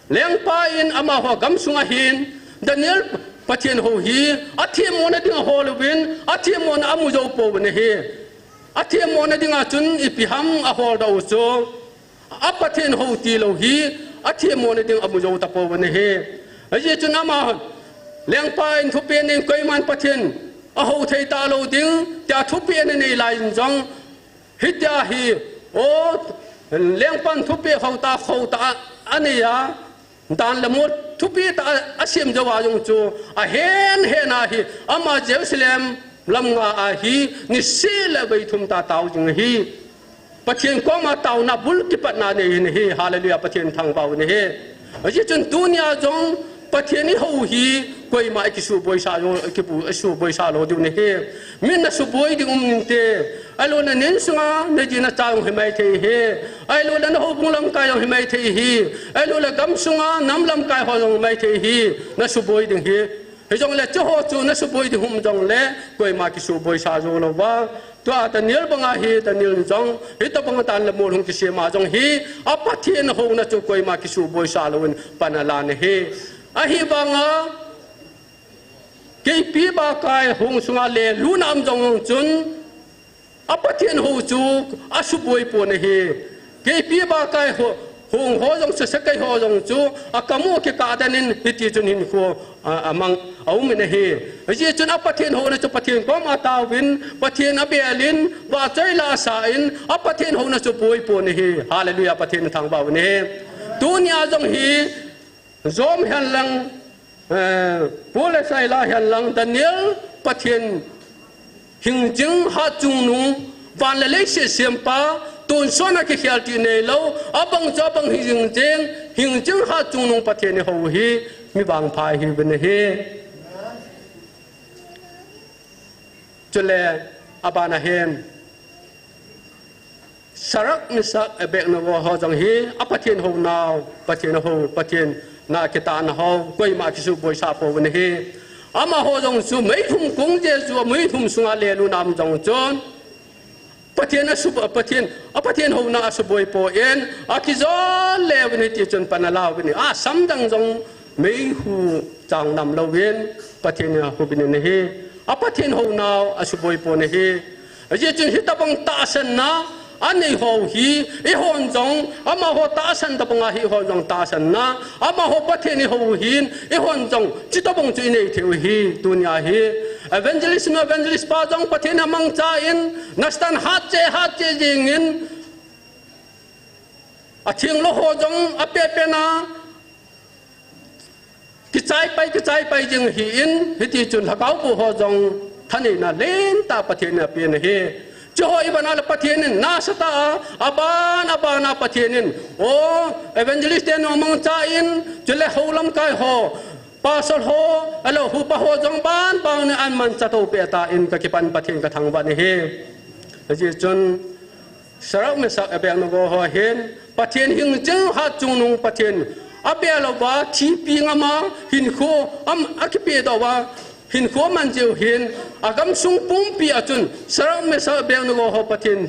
लेंग पा इन अमा हो गम सुंगा हिन दानियल पथिन हो ही अथि मोन दिंग होल विन अथि मोन अमु जो पो ने हे अथि मोन दिंग चुन इपिहम अ होल दो चो अपथिन हो ती लो ही अथि मोन दिंग अमु जो त पो ने हे अजे चुन अमा लेंग पा इन थुपे ने कोई मान पथिन अहो थे तालो दिंग त्या थुपे ने लाइन जंग हित्या ही ओ लेंगपन थुपे खौता अनिया दान लमो थुपे ता असिम जवाजों चो अहेन हेना ही अमा जेरुसलेम लमगा आ ही निसेल बैठुम ता ताउ जिंग ही पथिन कोमा ताउ ना बुल की पटना ने ही हालेलुया पथिन थांग पाउ ने हे अजी चुन दुनिया जों पथिनी हो ही कोई मा किसु बोय सा लो कि पु असु बोय सा लो दु ने हे मिन सु बोय दि ते अलो न निन सुंगा ने जिन चाउ हिमै थे हे अलो न हो बुंगलम काय हिमै थे ही अलो ल गम सुंगा नमलम काय हो हिमै थे ही न सु बोय दि हे हे जों ले चो हो चु न सु बोय दि हुम जों ले कोई मा किसु बोय सा जो लो वा तो आ त निल बंगा ही त निल जों हे त बंगा तान ल मोर हुम कि से मा जों ही अपथिन हो न चो कोई मा किसु बोय सा लो पनला ने हे अहि बंगा के पी बा काय होंग सुंगा ले लुनाम जों चुन अपथिन हो चु असु बोय पो ने हे के पी बा काय हो hung ho jong se sakai ho jong chu akamu ki ka danin hiti chun hin ko amang au min he ji chun apathin ho na chu pathin ko ma tawin pathin abelin wa chai la sa in apathin ho na chu poi po ni he hallelujah pathin thang ba ni he dunia jong hi zom han lang pole sai la han lang Daniel pathin hình chứng hát chung nung van lệ lệ sẽ xem pa tuần xuân cái khial ti này lâu abang cho bang hình chứng hát chung nung phát hiện hậu hi mi bang phai hi bên hi cho lệ abana hen sarak misak ebek na wo ho jang hi phát hiện hậu nào phát hiện na kita na hậu quay ma kisu boy sa po bên hi ama ho jong su mấy thum kung je su mấy thum sunga le lu nam jong chon pathian a su pathian ho na su boy po en akizol le ni ti chon panalaw ni a sam dang jong mấy hu chang nam lo wen pathian ho bin ni he a pathian ho na a su boy po ni he a je chun hitabang ta san na anh ấy hồ hi ấy hồn giống ama hồ ta san tập ngah hi hồn giống ta san na ama hồ bắt thiên hồ hin ấy hồn giống chỉ tập bông chuyện này theo hi dunia hi evangelist pa giống bắt thiên mang cha in nastan hát che jingin a thieng lo hồ giống a pe na cái trái bay jing hi in hi ti chun hakau bu hồ giống thân này na lên ta bắt thiên na pe na hi Joho iban ala patienin nasata aban patienin o evangelist den omong chain jule holam kai ho pasal ho alo hu pa ho jong ban bang ne an man chato pe ta in ka kipan patien ka thang ba ni he ji chun sarau me sak abeng no go ho hen patien hing jeng ha chung nung patien abelo ba thi pi ngama hin kho am akipe do wa hin ko man jiu hin agam sung pum pi achun sarang me sa beng no ho patien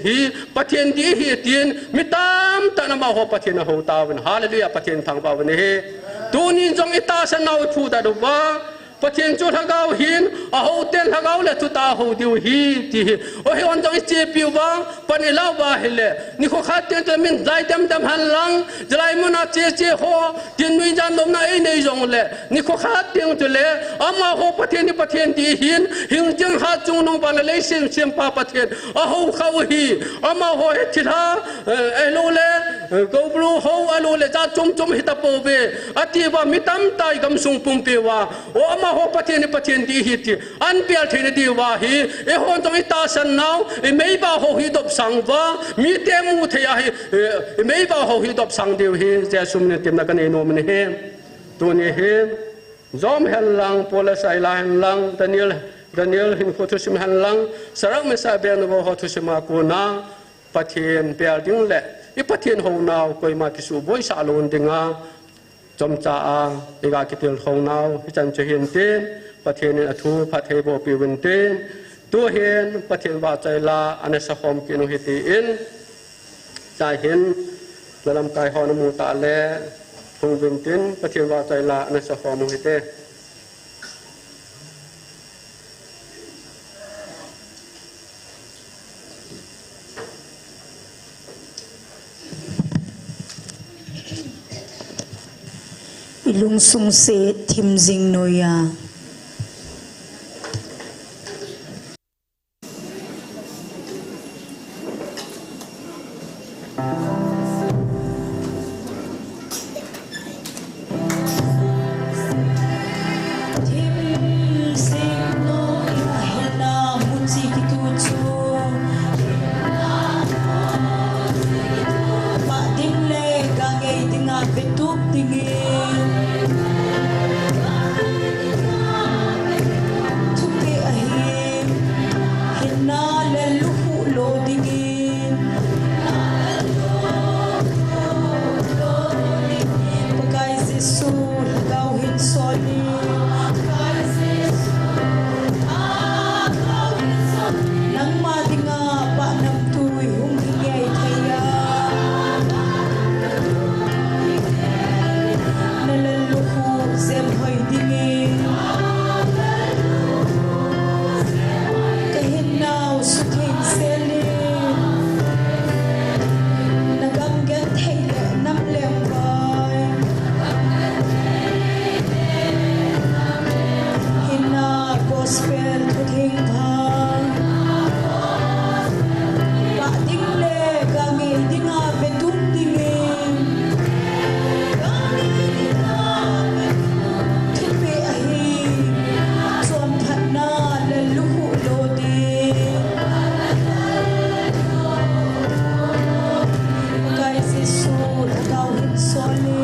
di hi tin mitam tanama ho patien ho tawin hallelujah patien thang ba ne he tunin jong ita san nau thu da do ba patien chu thagau hin a ho tel thagau le tu ta ho diu hi ti o he on jong che pi ba panila ba hele ni kho khat te min dai dam han lang jalai mona che ho tin nui jan dom na ei nei jong le ni kho khat teng tu le ama ho patien di hin hing jeng ha chung nong ba le sem pa patien a ho khau hi ama ho he thila elo le go blu ho alo le ja chum hi ta po be ati ba mitam tai gam sung pum pe wa o ama ho patien di hi ti an pial thine di wa hi e hon tong ita san nau e mei ba ho hi dop sang wa mi te mu the ya hi e mei ba ho hi dop sang deu hi ja sum ne tem na kan e no me he tu ne he zom hel lang pola sai lang Daniel hin ko thu sim han lang sarang me sa be no ho thu sima ko na patien pial ding le e patien ho nau koi ma ki su boi sa lon dinga chom cha a ega kitil khong nau hi chan che hin te patien a thu phathe bo pi wen te tu hen patien wa chai la ane sa khom ki no hi ti in cha hin dalam kai ho na mu ta le thung wen tin patien wa chai la ane sa khom hi te ilung sung se thim jing noya gospel thu thing phang ba ding le gami dinga betum dingin gami dinga thil pe ahi chuan phatna le luhu lo di kai se su thau hin sole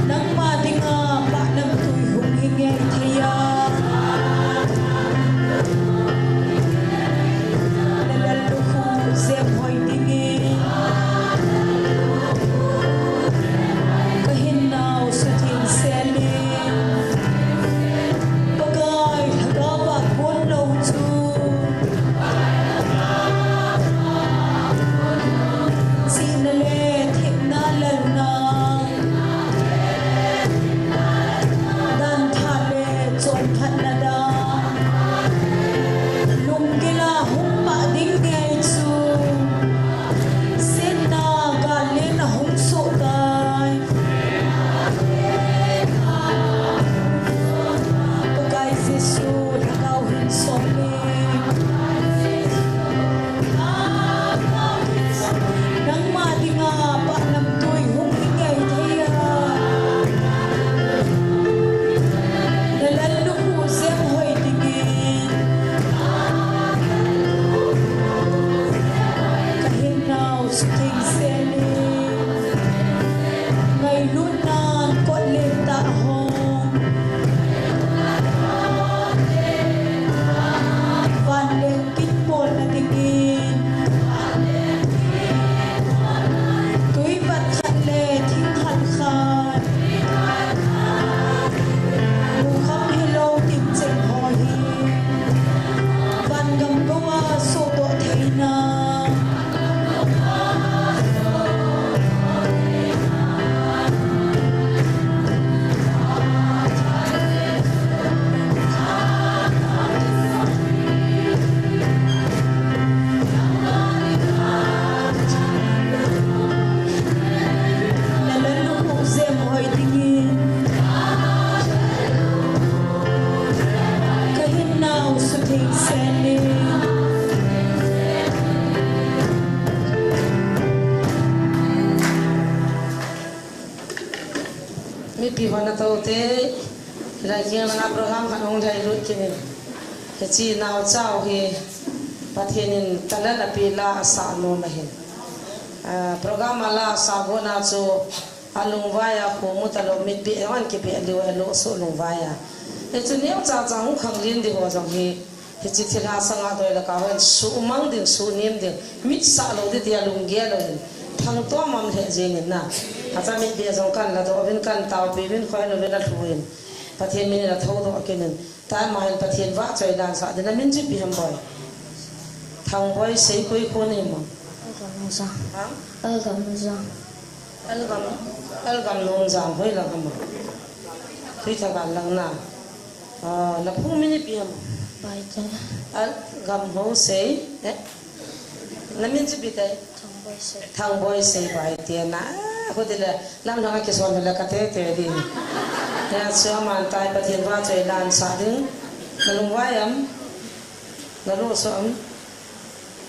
nang ma dinga ba nam tui hung hi nge thaya le lu khu se hoi dingi ka hin nau su thin se li pagai thaga ba kon lo chu sinale thikna lalna dan thale chon phatna da lungila humma ding ngai chu sinna galin hum so dai pagai se su thagau hin so le nang ma dinga pa nam tui hung hi ngai thaya Lalu ku sem hoi dingin kahin nau suting seli ngay lunan kot lim ta hong van len kit pol na dingin tui bat khat le thing khat khat mu kham hello tim chen ho hi van gam gowa so to theina lalu ku sem hoi dingin kahin nau suting seli mi pi hona to te ra kia na program khan ong dai ru ke he chi naw chau he pathenin tala la pi la sa no na hin program ala sa go na chu alung vaya ko mutalo mi pi wan ke pi lo so lung vaya he chu ne cha cha hu khang lin di ho jong he chi thira sanga doi la ka wen su mang ding su nim ding mit sa lo di dia lung ge lo thang to mam he je ni na acha mi be jong kan la do bin kan taw pi bin khoi no bin la thuin pathian min la tho do kenin ta ma hin pathian wa choi dan sa de na min ji pi ham boy thang boy sei koi ko ni mo algam non jang hoi la kam thui tha gan lang na la phung min pi ham algam ho sei na min ji pi tai thang boy sei bai tia na ko de la lam thang ke son la ka te di ya so man tai pathian wa choi dan sa ding nalung wayam nalu so am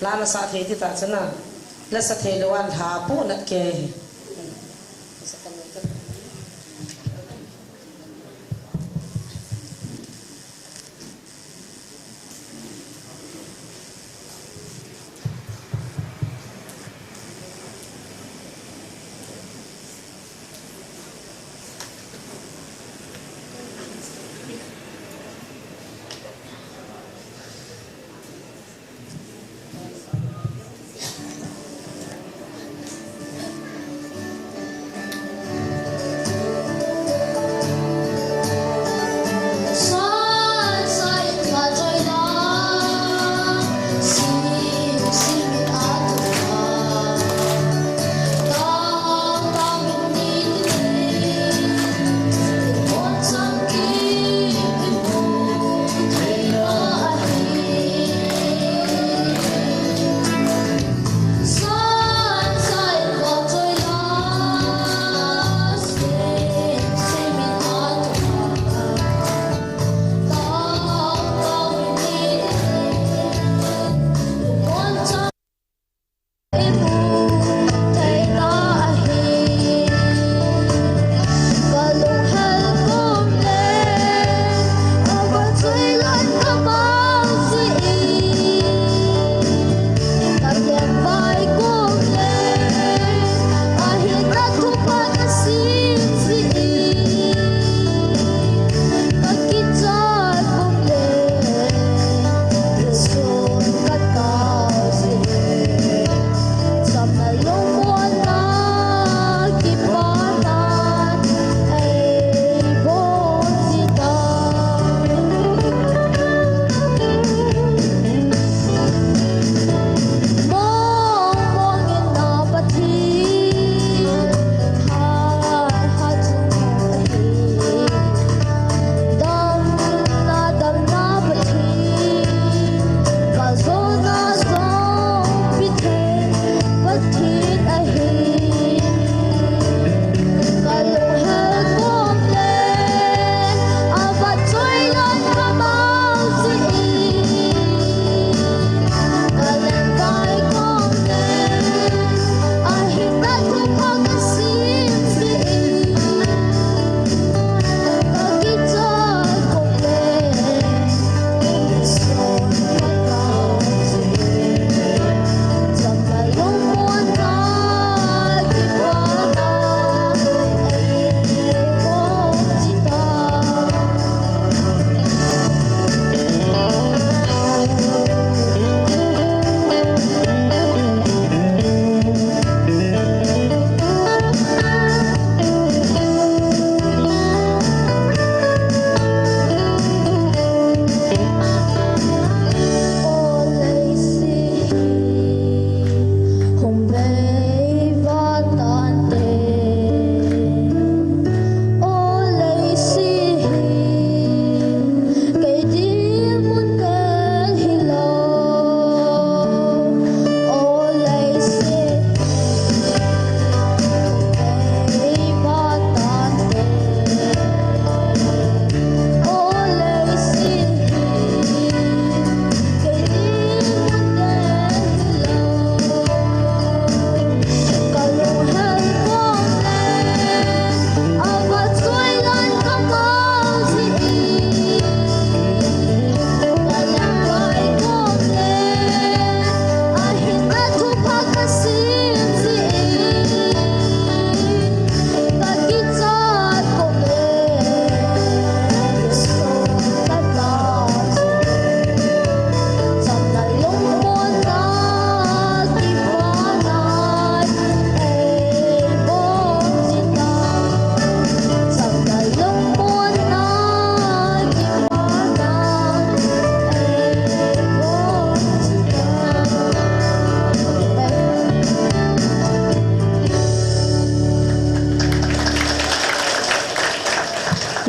la na sa the ti ta chana la sa the lo wan tha pu na ke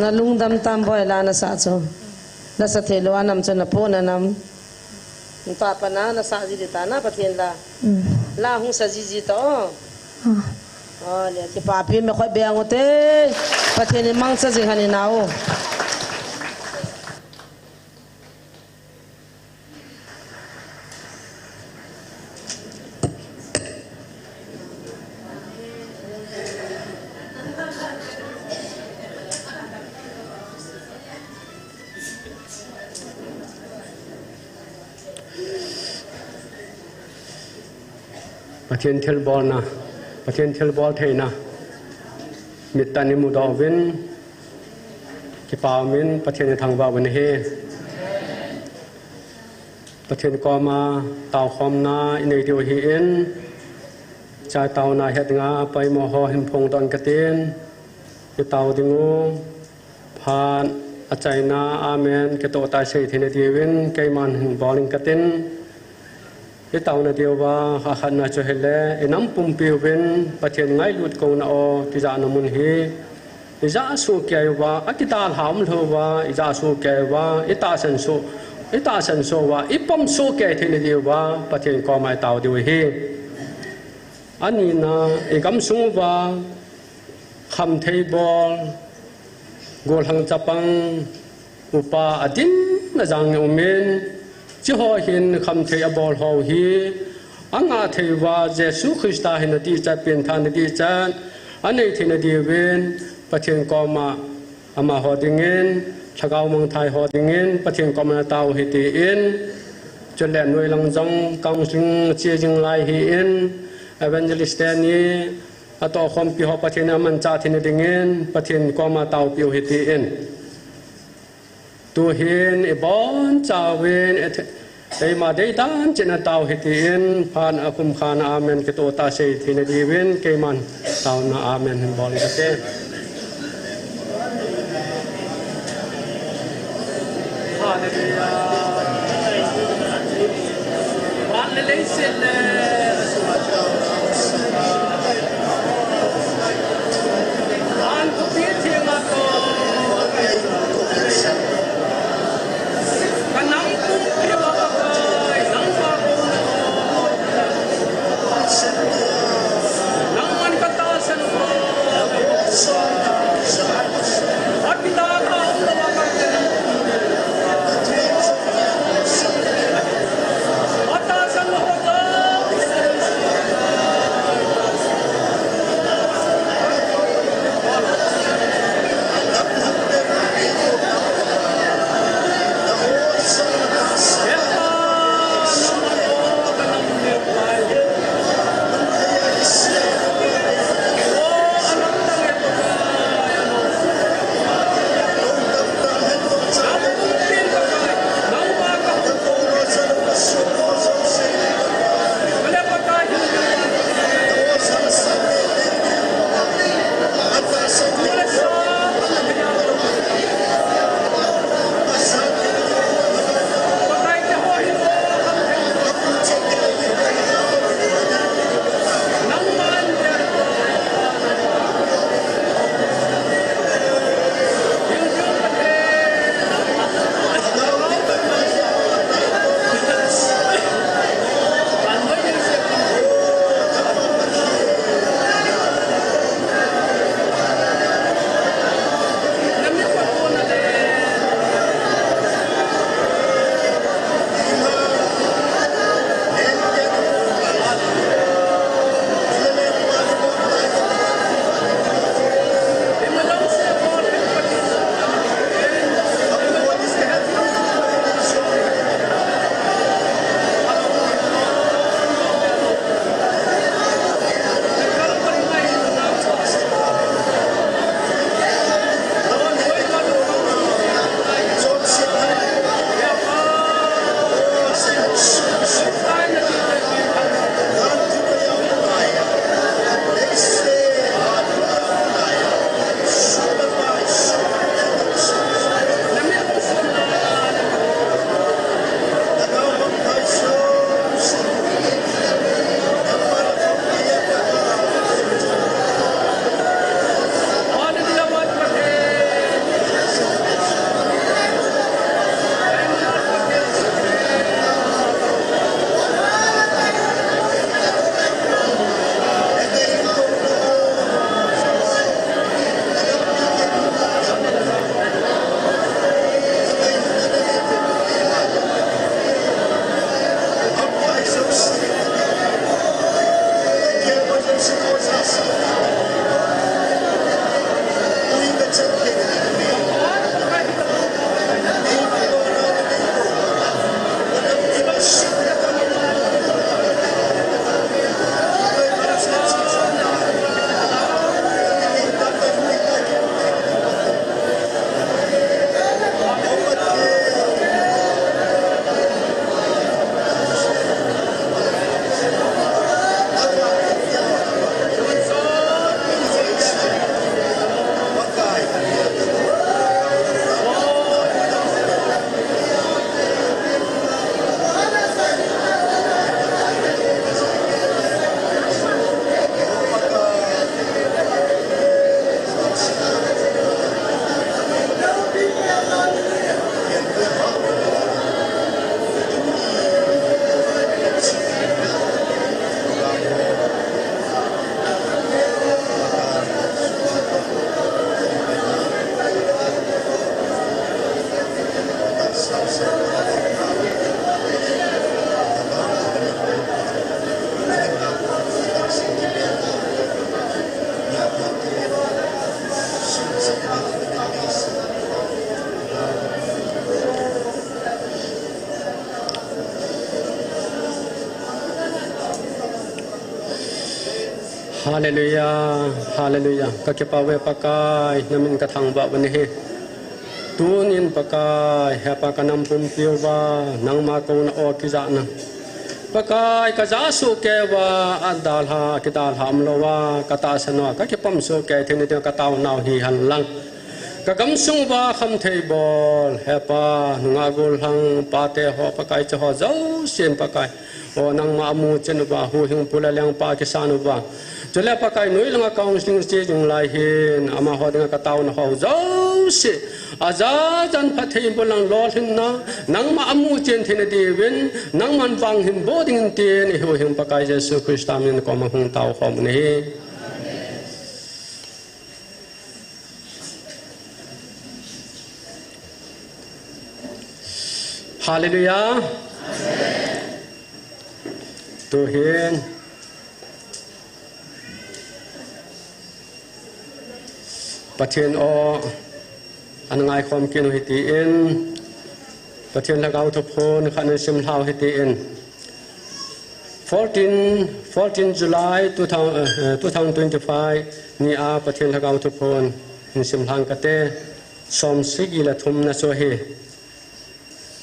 na lungdam tam boy la na sa cho na sa thelo anam cho na po na nam ta pa na sa ji ta na pathian la hung sa ji to le ki pa phi me khoi be ngote pathian mang sa ji hani naoประเทศเทลบอลนะประเทศเทลบอลเทนะมิตรนิมุดอวินกิปาวินประเทศทางบาวันเฮประเทศกอมาเต่าคอมนาอินเดียฮีเอ็นชายเต่านาเฮตงาไปมอหอหิมพงตอนกระเตียนกิเต่าดิงูผ่านอาจารย์นาอาเมนกิโตตายเสียทีนเดียวินไกมันหินบอลิงกระเตียนที่เต่านาเดียวว่าขันนาจะเห็นแล้วน้ำปุ่มเปียวเป็นประเทศไงลุดกงนาอที่จะนำมุนฮีที่จะสู้แก่ว่าอักิตาหามเถอะว่าที่จะสู้แก่ว่าอิตาสันโซว่าอิปมสู้แก่ที่นาเดียวว่าประเทศก็ไม่เต่าเดียวฮีอันนี้นะกำสูว่าคำเทบอลกอลหังจับปังอุปาอดินนาจังอุเมนที่หอเห็นคำเทียบอลหอฮีอังอาเทวาเยซูคริสต์เห็นดีจะเป็นทานดีจันอันนี้ที่นดีเวนประเทศกอมาอามาหอดิเงินชะกาวเมืองไทยหอดิเงินประเทศกอมาเตาฮิตีอินจนแหลนวยลังจังกำสิงเชียจิงไลฮีอินเอเวนเจลิสเตนีอัตโตคอมพิหอประเทศอามันจาที่นดีเงินประเทศกอมาเตาปิวฮิตีอินตัวเห็นบอนจาเวนไอมาได้ด้านเจนเตาฮิตีนผ่านอาคุมขานอาเมนกิโตตาเซทินดีเวนเกมันเตานาอาเมนบอลิกเตฮาเลลูยาฮาเลลูยาอันตุพิธีมาโต Hallelujah, hallelujah. Kakipawe pakai namin katangba banihi. Tunin pakai hepa kanam pumpiwa nang makaw na o kizana. Pakai kazasu kewa adalha kidalha amlowa katasano kakipamso ke tinito kataw naw hihan lang. Kagamsung ba kham table hepa ngagul hang pate ho pakai chaho zau sin pakai o nang maamu chen ba hu hing pulalang pa kisano ba. Jole pakai nui langa counseling stage yung lahin ama ho dengan kataw na ho zau si aza jan pathei bolang lol hin na nang maamu chen thine divin nang man bang hin boding tin ho hing pakai Jesus Christ amin ko ma hung taw khom ni Hallelujah Tuhan Patien o anangai khom kinu hitiin patien lagaw thopon khanin simhau hitiin 14 July 2025 ni a patien lagaw thopon in simhang kate som sigila thumna so he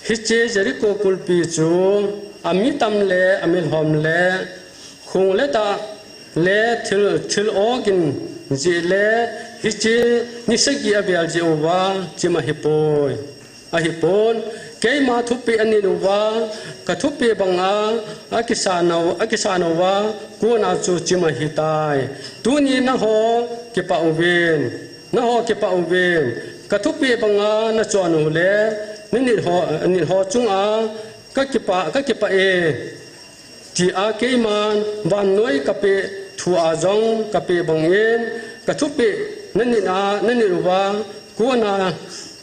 hiche Jericho kulpi chu amitam le amil hom le khung le ta le thil ogin ji le hichi nisagi abial jewa chima hipoi a hipon keima thupi ani nuwa ka thupi banga akisano wa kuna chu chima hitai tuni na ho kipa uben ka thupi banga na chonu le ni ho chunga ka kipa e ti a keiman ban noi kape thu a jong kape bangin ka thupi nani ruwa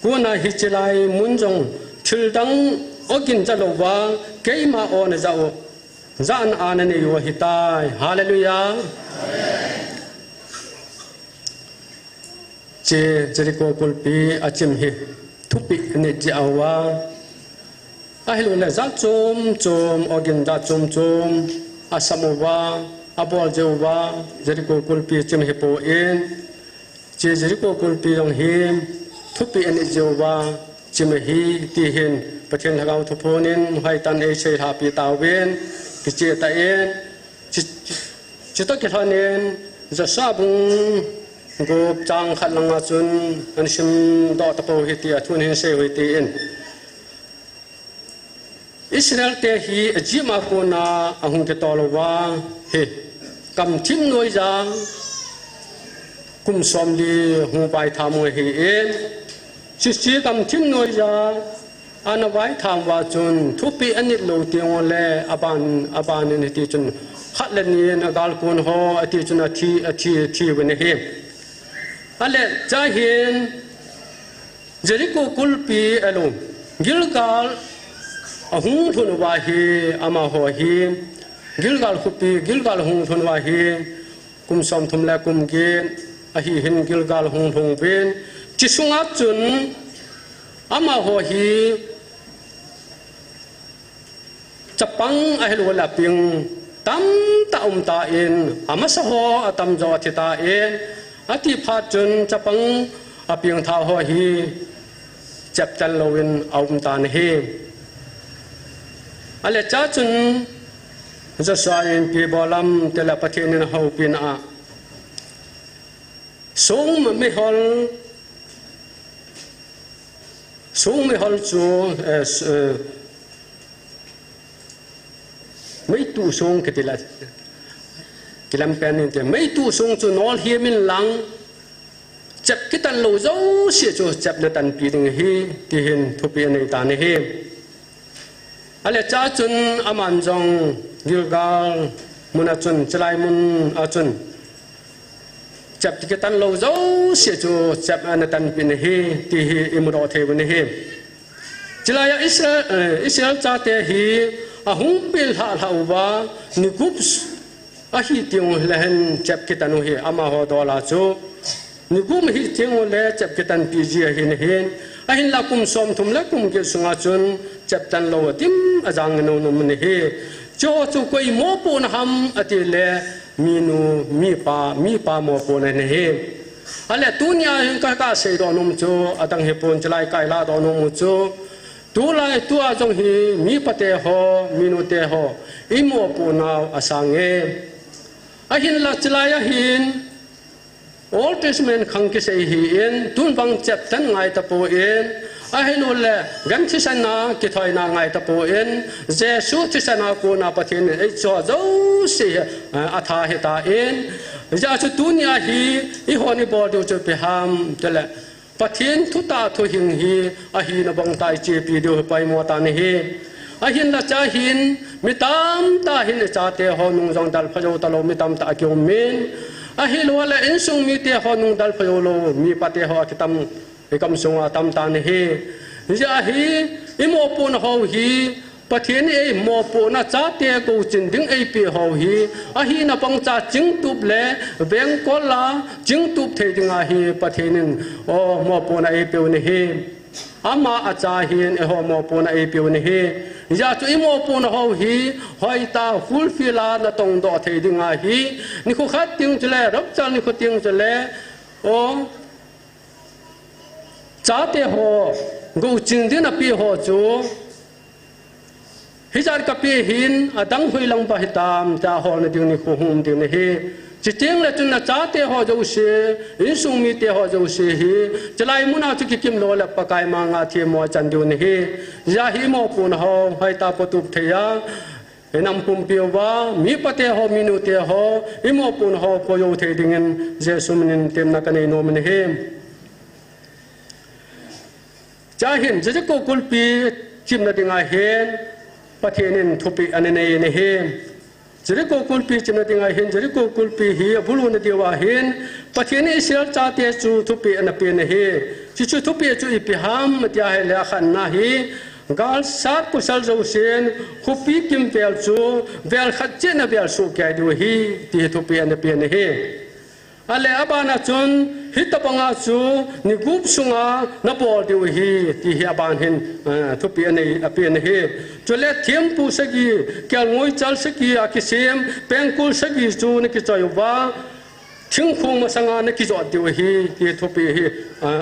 kuana hichilai munjong thildang ogin jalowa keima on zao zan anani yo hitai hallelujah che Jericho kulpi achim hi thupi ne jawa ahilu le za chom ogin za chom asamowa abol jewa Jericho kulpi chim hi po in Jericho kulpi yong him thupi ani jewa chimahi tihin pathen hagaw thuponin haitan e sei hapi tawen kiche ta en chito kithanen za sabung go chang khalanga chun ansim do tapo hiti athun hin sei hiti en Israel te hi ajima ko na ahung ke tolwa he kam thim noi jang kum som li hu bai tham hi en chi kam thim noi ja ana bai tham wa chun thupi anit lo tiang le aban ni ti chun khat le ni na gal kun ho ati chun athi wen he ale cha hin Jericho kulpi alo Gilgal ahung thun wa hi ama ho hi Gilgal khupi Gilgal hung thun wa hi kum som thum la kum gen ahi hin Gilgal hung thung ben chi sunga chun ama ho hi chapang ahil wala ping tam ta in ama sa ho atam jo thita in ati pha chun chapang aping tha ho hi chap chan lowin aum tan he ale cha chun za sain pi bolam telepathin ho pin a sung me hol chu mấy tu sung cái là cái làm pen thì mấy tu sung cho nó hiếm mình lắng chặt cái tàn lầu dấu xịt cho chặt là tàn pi đình hi thì hiện thu pi này tàn hi ale cha chun aman jong Gilgal mun achun chalai mun achun chặt cái tàn lầu dấu xịt cho chặt là tàn pi này hi thì hi imro the bên hi chalai Israel cha te hi ahung pil hauwa ni gups ahi tiong lehen chap kitanu hi ama ho dola chu ni gum hi tiong le chap kitan piji hin ahin la kum som thum la kum ge sunga chun chap tan lo tim ajang no no mun hi cho chu koi mo pon ham ati le มีนูมีปาโมโปนในเฮอะไรตุนยาเห็นก็เสียดอนมุจูอาตังเฮปนจะไล่ไกลลาดอนมุจูตัวไล่ตัวจงฮีมีปะเตหอมีนูเตหออิโมปูนาวอาสังเออาหินละจะไล่หิน Old Testament ขังกิเสหินตุนบังเจ็บทันไงตะโปเอ็นอาหินุเลกันที่สนากิถอยนาไงตะโปเอ็นเจสุที่สนากูนาปะเทนไอจ่อเจ้าเสียอาทาเหตาเอ็นจะจุดตุนยาฮีอีหอนิบอดูจุดไปหามเจเลปะเทนทุตาทุหิงฮีอาหินบังตายเจปีดูไปมัวตาเนฮีอาหินละจ่าหินมิตามตาหินจ่าเตหอนุงจงดัลพะโยตะโลมิตามตาเกียวเมนอาหิลวะละอินซุงมีเตหอนุงดัลพะโยโลมีปะเตหอคิตัมอิกัมซุงอาตัมตาเนฮีจะฮีอิโมปูนหอฮีปะเทนเอโมปูนจ่าเตกูจินดึงไอปีหอฮีอาหินบังจ่าจิงตุบเลเบงกอลาจิงตุบเทดิงอาฮีปะเทนินโอโมปูนไอเปียวเนฮีอามาอาจารย์เห็นเอโมปูนไอเปียวเนฮียาจุอิโมปูนหอฮีหอยตาฟูลฟิลาละตงดอเทดิงอาฮีนี่คุขัดติงจเลรับจันนี่คุติงจเลโอจ่าเตหอกูจิงดินปีหอจูฮิจาร์กับปีหินอดังหุยลังปะหิตามจ่าหอนดิงนี่คุหุมดิงนี่ฮีจิตเจงเลยจุนน่ะจ่าเตหอจูเสอินซุงมีเตหอจูเสฮีจะไล่มุนาจุกิกิมโลละปะกายมางาเทียมัวจันดิงนี่ฮียาฮิโมปูนหอหอยตาปตุบเทียนำปุ่มเปียวว่ามีปะเตหอมีนูเตหออิโมปูนหอพโยเทดิงินเจสุมนินเต็มนักเนโนมันฮีจ่าเห็นจะกูกุลปีจิมนาดิงาเห็นประเทศนินทุปีอันเนยเห็นจะกูกุลปีจิมนาดิงาเห็นจะกูกุลปีฮีบุรุนเดียวเห็นประเทศนี้เสียจ่าเตจูทุปีอันเป็นเฮจิจูทุปีจูอิปิหามมัตยาเฮเลขันนาฮีกาลสัตกุศลเจ้าเซนขุปีกิมเวลจูเวลขัดเจนเวลสุกายดูฮีที่ทุปีอันเป็นเฮอะไรอาบานาจุนฮิตปังอาจูนิกุบสุงานับอลดิวฮีที่อาบานเห็นทุปีอันนี้เป็นเฮจุเลเทียมปูสกีเกลงวยจัลสกีอาคิเซมเป็นกุลสกีจูนิกิจอยว่าถึงคงมาสังานนิกิจอดดิวฮีที่ทุปีฮี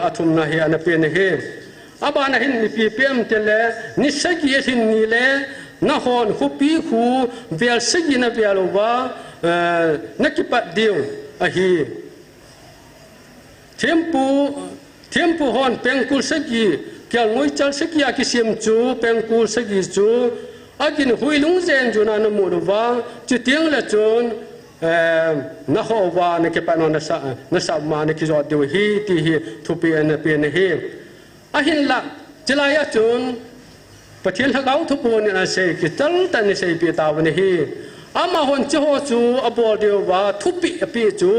อาทุมนาฮีอันเป็นเฮอาบานาเห็นนิปีเปียมเตเลนิสกีเห็นนี่เลนะฮอนขุปีคูเวลสกีนับเวลว่านักปัดเดียวอาฮีเทมปูฮอนเป็นกุลสกีเกี่ยวงวยจัลสกีอากิเซียมจูเป็นกุลสกีจูอากินหุยลุงเซนจูนานมูดว่าจุดเตียงละจูนนะฮอวานักปนอนนัสมานักจอดดูฮีที่ฮีทุปีอันเป็นฮีอาหินละจลายจูนปะเทียนทักเอาทุปูนนะเสกิจัลตันเสปีตาวันฮีอามาหอนเจ้าจูอบอเดียวว่าทุปีอปีจู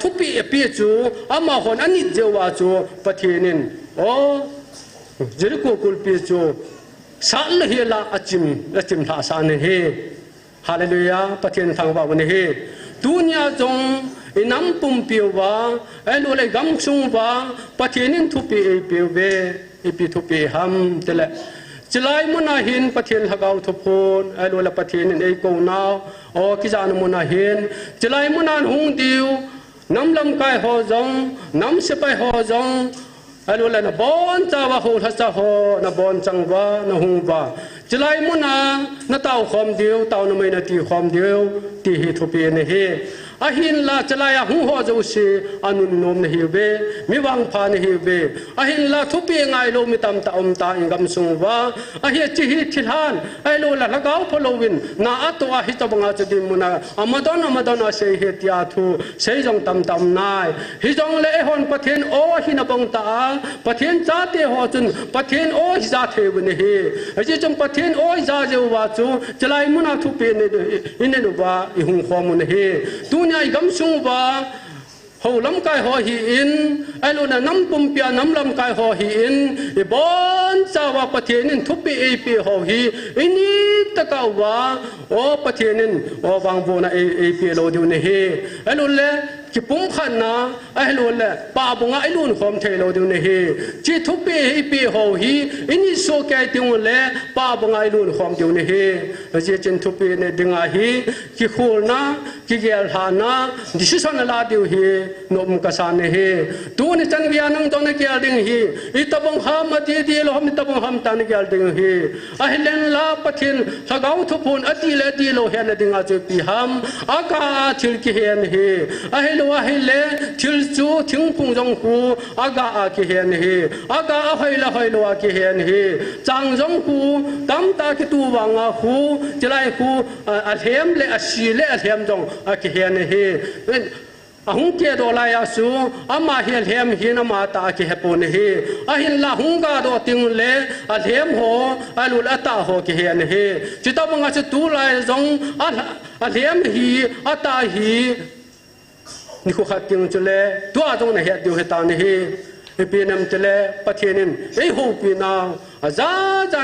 ทุปีอปีจูอามาหอนอันนี้เจ้าว่าจูปะเทนินโอ้จริกุกุลปีจูสัลเฮลาอจิมท่าสานเฮฮาเลลูยาปะเทนทางว่าวันเฮดุนยาจงอินัมปุ่มเปียวว่าเอลูเลกัมซุงว่าปะเทนินทุปีเอเปียวเวเอปีทุปีฮัมเตเลจะไล่มุนาหินปะเทียนหักเอาทุพนไอ้ลูละปะเทียนเอ้กูนาวโอ้กิจานมุนาหินจะไล่มุนานหงดิวน้ำลำกายหอจงน้ำเสไปหอจงไอ้ลูละนะบอนจ้าวะหูทัศหอนะบอนจังวะนะหงวะจะไล่มุนานะเต่าคอมเดียวเต่านะไม่นาทีคอมเดียวที่ฮิทุปีนเฮอาหินละจะไล่หงหอจะอุสิอนุนมนฮิเวมีวังพานฮิเวอาหินละทุปีไงโลมิตามตาอมตาอิงกัมสุงวะอาหิจิฮิทิลานไอโลละละกาวพลวินนาอัตวาฮิตบังอาจดิมุนาอามาดอนเซฮิตยาทูเซจงตามนายฮิจงเลหอนปะเทนโอหินบังตาปะเทนจาเตหอจุนปะเทนโอฮิจาเทวินเฮฮิจงปะเทนโอฮิจาเจวาจูจะไล่มุนาทุปีอินเนวะอิหุงขมุนเฮตุนยายกัมซุงว่าหูลำกายหอหีอินไอ้ลูน่ะน้ำปุ่มเปียน้ำลำกายหอหีอินอีบอนจ้าวประเทศนินทุบปีเอปีหอหีอินี่ตะกาวว่าโอ้ประเทศนินโอ้วังโบนะเอปีโลดิวเนเฮไอ้ลูเล่เก ki pung khan na ai lo le pa bunga ai lun khom thei lo ding ne hi chi thu pi hi pi ho hi ini so kai ting le pa bunga ai lun khom ding ne hi je chen thu pi ne dinga hi ki khul na ki gel ha na decision la diu hi nom ka san ne hi tu ni chan gya nang dong ne gel ding hi I tabong ham ma di lo ham tabong ham tan gel ding hi ai len la pathin thagau thu phun ati le ti lo hen ding a chu pi ham aka thil ki hen hi ai lo ai le thil chu thing pung jong hu aga a ki hen hi aga a hai la hai lo a ki hen hi chang jong hu tam ta ki tu wang a hu chlai hu a hem le a si le a hem jong a ki hen hi ahung ke do la ya su ama hial hem hi na ma ta ki hepon hi a hin la hung ga do ting le a hem ho alul ata ho ki hen hi chita banga chu tu lai jong a hem hi ata hi ni khu khat ting chu le tu a jong na he du he ta ni hi pi nam chu le pathianin ei ho pi na a za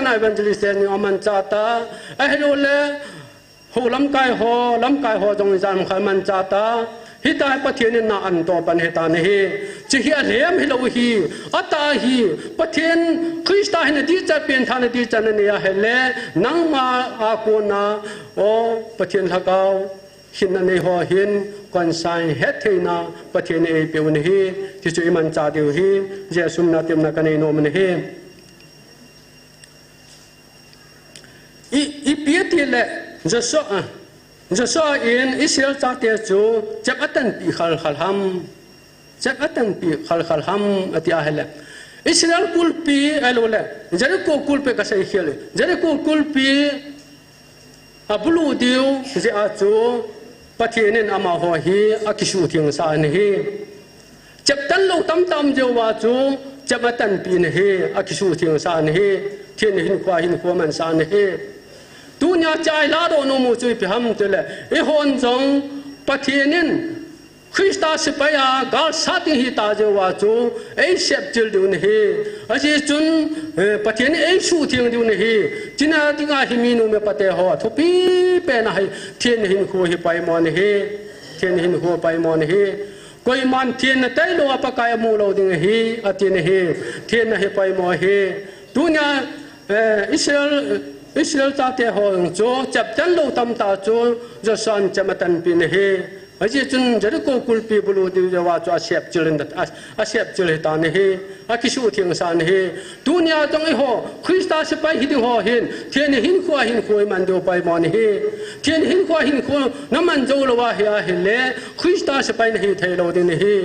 na evangelist ni aman cha ta a he le ho lam kai ho jong jam khai man cha ta hitai pathian na an to pan heta ne hi chi hi alem hi lo hi ata hi pathian krista hin di cha pen than di cha ne ya hele nang ma a ko na o pathian hakau hin na ne ho hin kon sai het theina pathian e pe un hi chi chu iman cha deu hi je sum na tem na ka nei no man hi I pi ti le je so so in Israel cha te chu chap atan pi khal ham atia hele Israel kul pi alole Jericho kul pe ka sai khele Jericho kul pi abulu diu je a chu pathianin ama ho hi akishu thing sa ne hi chap tan lo tam je wa chu chap atan pi ne hi akishu thing sa ne hi thiên hin kwa man sa ne hi dunia chai la do no mu chui pi ham tele e hon jong pathianin Krista sipaya gal sati hi ta je wa chu ei sep chil du ne hi aji chun pathian ei su thing du ne hi china tinga hi mi nu me pate ho thupi pe na hi thiên hin khu hi pai mo ne hi thiên hin khu pai mo ne hi koi man thiên na tai lo apa kai mu lo ding hi atin hi thiên na hi pai mo hi dunia Israel ta te ho cho chap chan lo tam ta cho jo san chamatan pin he aji chun Jericho kul pi bulu di wa cho asep chilen dat asep chile ta ne he akisu thing san he dunia tong ho Krista se pai hi ho hin thiên hin khoi man do pai mon he thiên hin kho na man jo lo wa he he le Krista se pai hi thai lo din he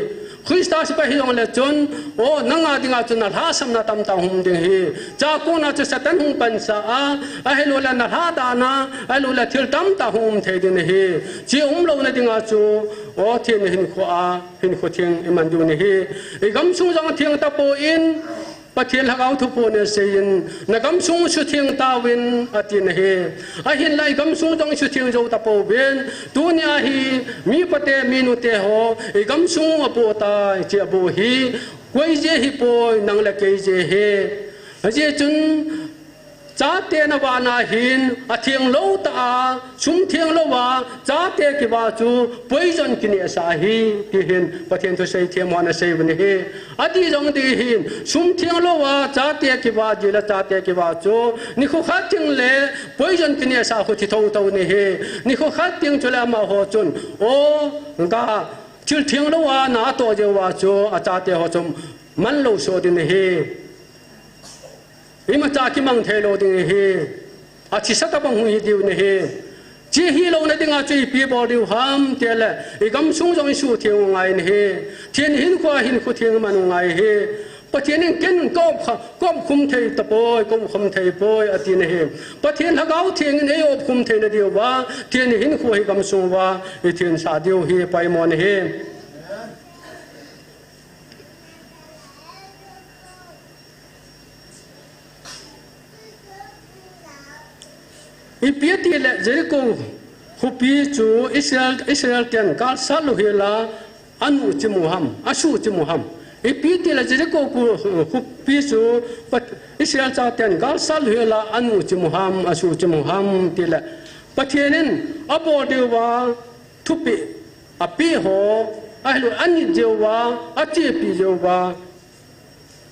Krista se pai hi ong le chun o nanga dinga chun na ha sam na tam ta hum ding hi cha ko na cha satan hum pan sa a he lo la na ha da na a lo la thil tam ta hum thei din hi chi lo na dinga chu o thiên hin kho thing iman du ne hi e gam sung jang thing ta po in pathian hagau thu po ne sein na gam sung su thing ta win atin he a hin lai gam sung jang su thing jo ta po ben dunia hi mi pate mi nu te ho e gam sung apo ta che bo hi koi je hi po nang la ke je he aje chun cha te na wa na hin a thiang lo ta sum thiang lo wa cha te ki ba chu poison ki ne sa hi ki hin pathian thu sei thiam wa na sei bne he ati jong di hin sum thiang lo wa cha te ki ba ji la cha te ki ba chu ni khu kha ting le poison ki ne sa khu thi thau tau ne he ni khu kha ting chu la ma ho chun o ga chil thiang lo wa na to je wa chu a cha te ho chum man lo so din ne he ima cha ki mang thelo ding he a chi sa ta bang hu hi diu ne he chi hi lo na dinga chi pi bo diu ham te le I gam sung jong su thiang ngai ne he thiên hin khu thiang man ngai he pathian ken kom khum thei ta poi kom khum thei poi ati ne he pathian hagau thiang ne yo khum thei na diu wa thiên hin khu hi gam sung wa I thiên sa diu hi pai mo ne he ipiati le Jericho hupi chu Israel ken kal salu hela anu chimuham asu chimuham ipiati le Jericho hupi chu Israel cha ten kal salu hela anu chimuham asu chimuham tila pathianin abo dewa thupi api ho ai lo ani jewa ati pi jewa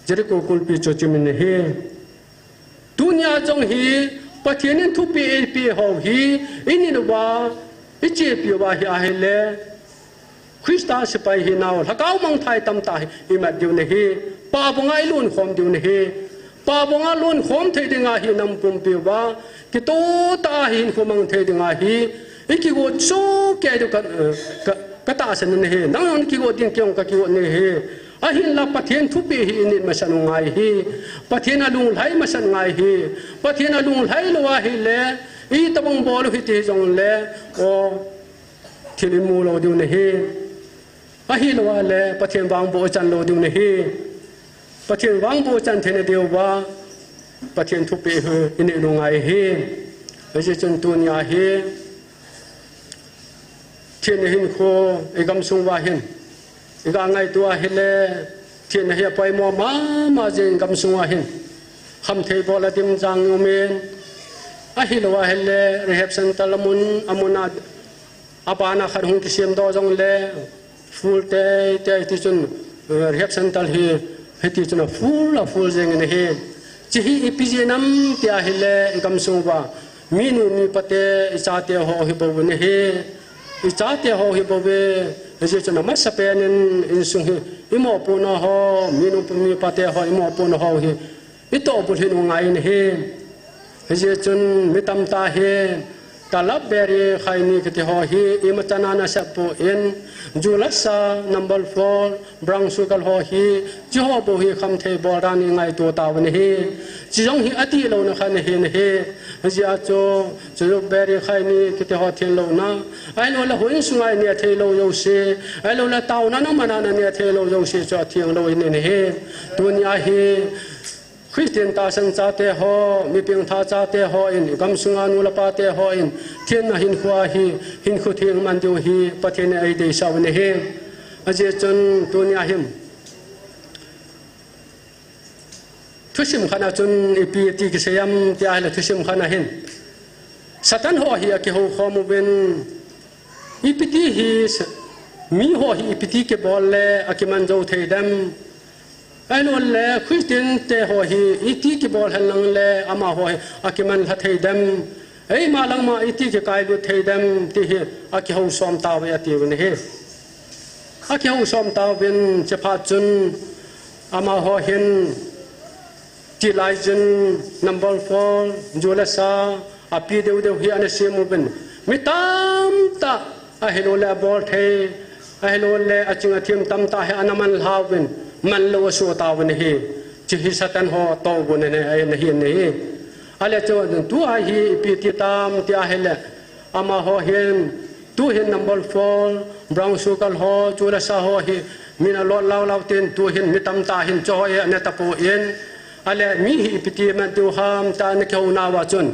jere ko kul pi cho chimin he dunya jong hi pathianin thu pi ho hi ini lo wa ichi pi wa hi a hele Krista sipai hi naw hakau mang thai tam ta hi ma diu ne hi pa bongai lun khom diu ne hi pa bonga lun khom thei dinga hi nam pum pi wa ki to ta hin khomang thei dinga hi iki go chu ke du ka ta san ne he nang ki go din kyong ka ki go ne he a hin la pathian thu pi hi ni ma san ngai hi pathian alung lai ma san ngai hi pathian alung lai lo wa hi le i tabang bol hi ti jong le o thili mu lo du ne he a hi lo wa le pathian bang bo chan lo du ne he pathian wang bo chan the ne deu wa pathian thu pi he ni lo ngai he a je chun tu nya he thiên hin khô igam sung wa hin iga ngai tua hele thiên hi pai mo ma jeng gam sung wa hin kham thei bola tim jang umen a hi lo wa hele rehab center lamun amuna apana khar hung ki sem do jong le full te ti chun rehab center hi heti chun full jeng ne he chi hi ipije nam tia hele igam sung wa minu mi pate cha te ho hi bo ne he ichate ho hi bobe je chana masapen in sung hi imo puno ho minu mi pate ho imo puno ho hi ito bul hin ngai ne he je chun mitam ta he talab beri khaini kete ho hi imachana na sapo in julasa number 4 brang sukal ho hi jo bo hi kham the boran ngai to ta ne he jong hi ati lo na khan he ne he Asia cho beri khaini kete ho thel lo na ai lo la hoin sungai ne thel lo yo se ai lo la tau na mana na ne thel lo yo se cho thiang lo ne he dunya he Christian ta sang cha te ho mi ping tha cha te ho in gam sunga nu la pa te ho in thien na hin khwa hi hin khu thiang man du hi pathen ai de saw ne he aje chon dunya him thusim khana chun ipi ti ki sayam ti ala thusim khana hin satan ho hi ki ho khomu ben ipiti hi mi ho hi ipiti ke bolle akiman jo theidam ai lo le Christian te ho hi iti ki bol halang le ama ho akiman la theidam ei ma lang ma iti ki kai lu theidam ti hi aki ho som ta we ati ne he aki ho som ta ben che pha chun ama ho hin Tilaizen number 4 julasa api deu hi ane semu ben mitam ta a hello le bol the a hello le achinga thim tam ta he anaman hawen man lo so ta wen he chi hi satan ho to gon ne ai ne hi ne ale cho tu a hi pi ti tam ti a hele ama ho hen tu hen number 4 brown sukal ho julasa ho hi mina lo law ten tu hen mitam ta hin cho he ne ta po en ale mi hi piti man tu ham ta na keu na wa chun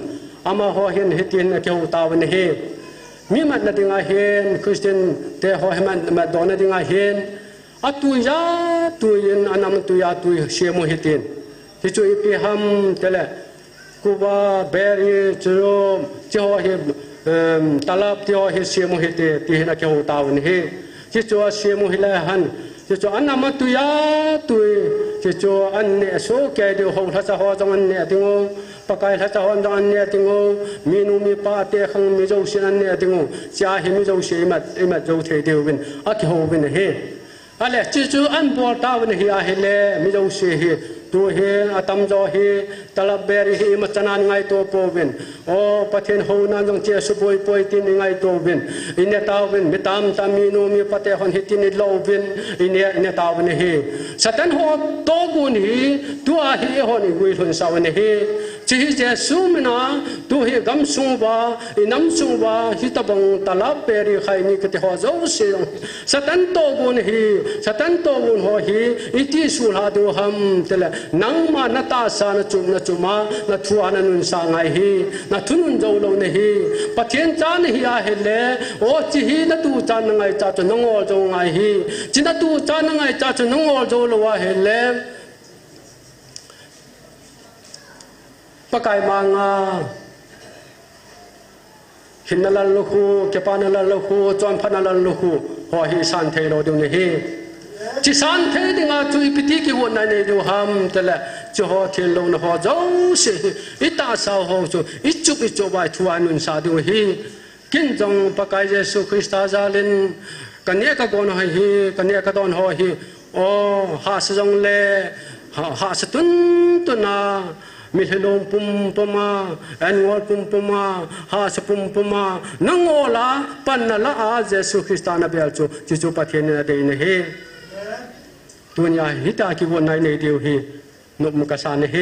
ama ho hin hitin na keu ta wan he mi man na dinga hen Christian te ho man ma don na dinga hen atu ya tu yin anam tu ya tu shemo hitin ti chu ipi ham tele kuwa beri chro cho he talab ti ho he shemo hite ti na keu ta wan he ti chu shemo hila han ti chu anam tu ya tu cho anh nè số kẻ điều hậu thắt sa hoa trong anh nè tiếng ngô, pakai thắt sa hoa trong anh nè tiếng ngô, minu mi pa te khang mi dâu xin anh nè tiếng ngô, cha hi mi dâu xin imat dâu thế điều bên, aki hậu bên he, ale cho anh bỏ ta bên he a hele mi dâu xin he, tu he atam jo he, talab beri he macanan ngai to po bên, o pathen hậu nan trong chia supoi poi tin ngai to bên, ine tao bên, mitam tam minu mi pate hon hitin lo bên, ine tao bên he, satan ho to gun hi tu a hi ho ni gui thun saw ne hi chi hi je sumna tu hi gam sung ba inam sung ba hi tabang talab peri khai ni kete ho zo se satan to gun ho hi iti sul ha du ham tele nang ma na ta sa na chuma na thua na nun sa ngai hi na thunun zo lo ne hi pathian cha ne hi a hele o chi hi na tu cha na ngai cha chu nongol zo ngai hi chi na tu cha na ngai cha chu nongol zo lo wa hele pakai manga hinalal lokhu kepanalal lokhu chon phanalal lokhu พอฮิสันเทโรดูนี่ฮีจิสันเทดิงาจุยพิธีกิวันนั่นเองดูฮัมแต่ละจะหอเทลงนะหอเจ้าสิอิตาสาวหอจูอิจุอิจุบายทัวนุนซาดูฮีกินจงปะกายเยซูคริสต์อาจารินกันเนียกกอนให้ฮีกันเนียกดอนหอฮีโอ้หาสจงเลหาสตุนตุนามิลงปุ่มปุ่มมาแอนงอลปุ่มปุ่มมาหาสปุ่มปุ่มมานังโอลาปันนละอาเยซูคริสต์นาเบลจูจิจูปะเทนเดนเฮตัวนี้ฮิตากิวันไหนในเดียวฮีนุกมุกสานเฮ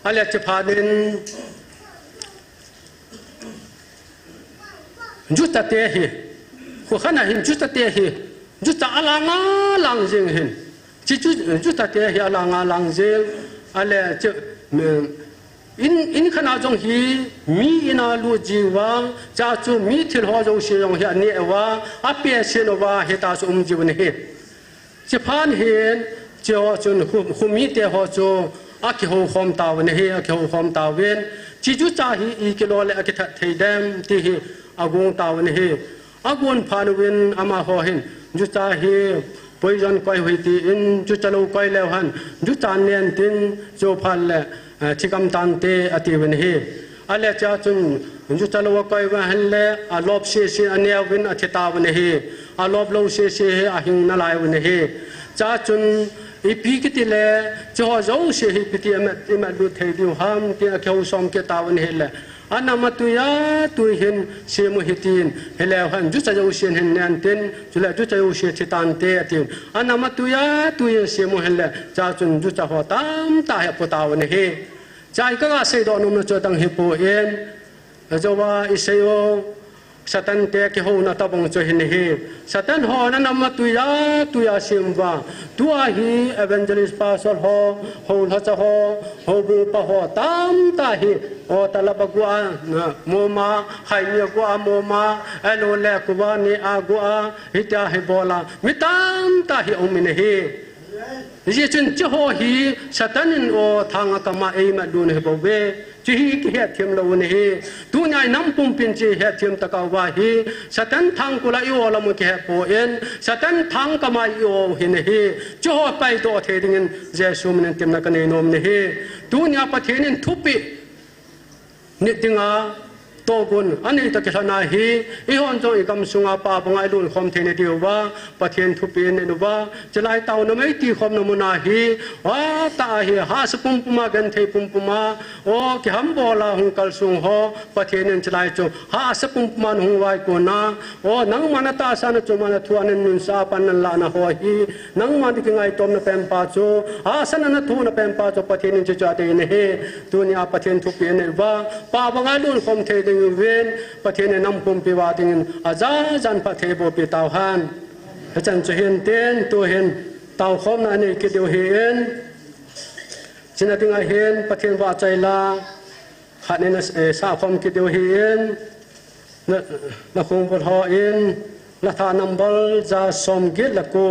อะไรจะพาดินจุดตะเตะฮีหัวขณะหินจุดตะเตะฮีจุดตะอลางาลังจิงหินจิจุดตะเตะฮีอลางาลังจิงอะไรจะอินขณะจงฮีมีอินาลูจีวาจ้าจูมีทิลหอจงเชียงฮีอันนี้ว่าอเปียเชนว่าเฮตาสุมจีวันเฮจะพานเห็นเจ้าจนหุมีเตหอจูอาคิโฮคอมตาวันเฮอาคิโฮคอมตาเวนจิจุจ่าฮีอีกิโลเลอากิทัดเทเดมที่ฮีอากงตาวันเฮอากงพานเวนอามาหอเห็นจุจ่าฮีปอยจันก้อยหุยตีอินจุจ่าลูก้อยเลวหันจุจ่าเนียนตินโจพันเลที่กำตันเตอติวันเฮอะไรจ้าจนจุจ่าลูก้อยวันเลอาลบเสียอันเนียวินอธิตาวันเฮอาลบโลเสียอาหิงนาลายวันเฮจ้าจนอีพีกิติเลจะหอเจ้าเสียพิธีมาดูเทดิวหามที่อาเขวสอมเกตาวันเฮเลอันนั้นมาตุยาตุยเห็นเสียมุหิตินเฮเลหันจุดจะอุเสียนเห็นเนียนตินจุดจุดจะอุเสียทิตันเตตินอันนั้นมาตุยาตุยเสียมุเฮเลจ้าจนจุดจะหัวตามตาเหปตาวันเฮจ้าอีกก็เสียดอนุมจะตั้งเหปเอ็นจะว่าอิเซโอสตันเตะกิโฮนาตาบงโจหินเฮสตันหอนั้นนำมาตุยาซิมวาตัวฮีเอเวนเจลิสปาสอลหอโฮลฮัจหอโฮบูปะหอตามตาฮีโอตะลบกัวโมมาไฮเนียกัวโมมาเอโลเลกัวนีอากัวฮิตาฮิบอลามิตามตาฮีอมินเฮยี่จุนเจ้าฮีสตันินโอทางกามาเอมาดูนเฮบเวจีฮีกิเหตุเทียมลาวนี่ฮีตัวนี้น้ำปุ่มปินจีเหตุเทียมตะกาวาฮีสตันทางกุลาอิโอละมุกิเหตุโปเอ็นสตันทางกามาอิโอหินฮีเจ้าไปตัวเทดิงินเจสุมนินเต็มนักเนนอมนี่ฮีตัวนี้ประเทศนินทุปินิติงาโตกุนอันนี้ตะกิษณาฮีอีฮอนจงอีกำสุงอาปาปงไอลุนคอมเทนเดียวว่าประเทศทุปีนดูว่าจะไล่เต่านไม่ตีคอมนมุนาฮีว่าตาฮีหาสปุ่มปุ่มากันเทปุ่มปุ่มาโอ้ที่ฮัมบอลาหุงกัลสุงฮอประเทศนั้นจะไล่จงหาสปุ่มปุ่มันหุงไว้กูนาโอ้นังมันตาสานจงมันทัวนันนุนซาปันนันลานะฮอฮีนังมันที่ไงตอมนเปมปาโจหาสนันทัวนเปมปาโจประเทศนั้นจะจ่าเตนเฮตัวนี้ประเทศทุปีนว่าปาปงไอลุนคอมเทนเวนประเทศนำปุ่มปิวาดิงินอาจารย์ประเทศบุปิตาวฮันอาจารย์จะเห็นเต้นตัวเห็นตาวคอมนั่นเองกิเดียวเห็นจินติงเห็นประเทศว่าใจลาขันในสาคอมกิเดียวเห็นนักคงบดหอเอ็นนักทานัมบลจะสมกิจละกู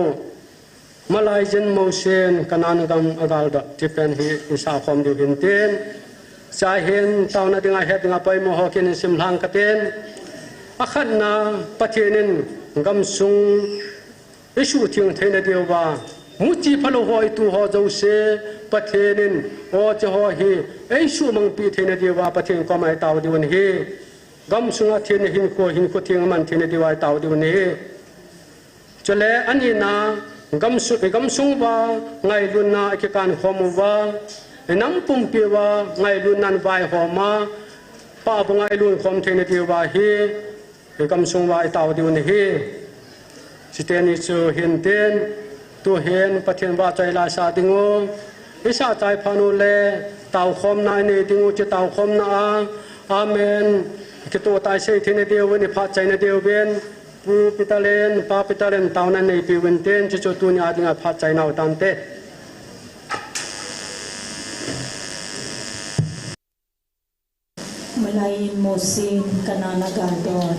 มาลายจินโมเชนกันนันกำอากาลที่เป็นที่สาคอมเดียวเห็นเต้นใจเห็นตาวนาติงเหตุงาไปโมหกินสิมลังกเตนอาขันนาประเทศนินกำสุงอิชูทิงเทนเดียวว่ามุจีพลหอยตูหอเจ้าเสประเทศนินโอเจ้าหอยอิชูมังปีเทนเดียวว่าประเทศก็ไม่ตาวดีวันเฮกำสุงอาเทนหินโคทิงมันเทนเดียวว่าตาวดีวันเฮจะเลอันนี้นากำสุงว่าไงลุนนาเอกการขโมว่าน้ำปุ่มปีว่าไงลุนนันไวหอมาป้าปงไงลุนคอมเทนดีว่าเฮกำสงว่าไอตาวดีวันเฮสิเตนิจูเห็นเต้นตัวเห็นประเทศว่าใจลาซาติงโออิสาใจพานุเลตาวคอมนายเนติงโอจะตาวคอมนาอาเมนกิตัวตายเสเทนเดียววันนี้พาใจนเดียวเวนปูปิตาเลนปาปิตาเลนตาวนั้นในปีวันเต้นจะจุดตัวนี้อาจจะพาใจนาวตันเตMalay Mosin Kananagador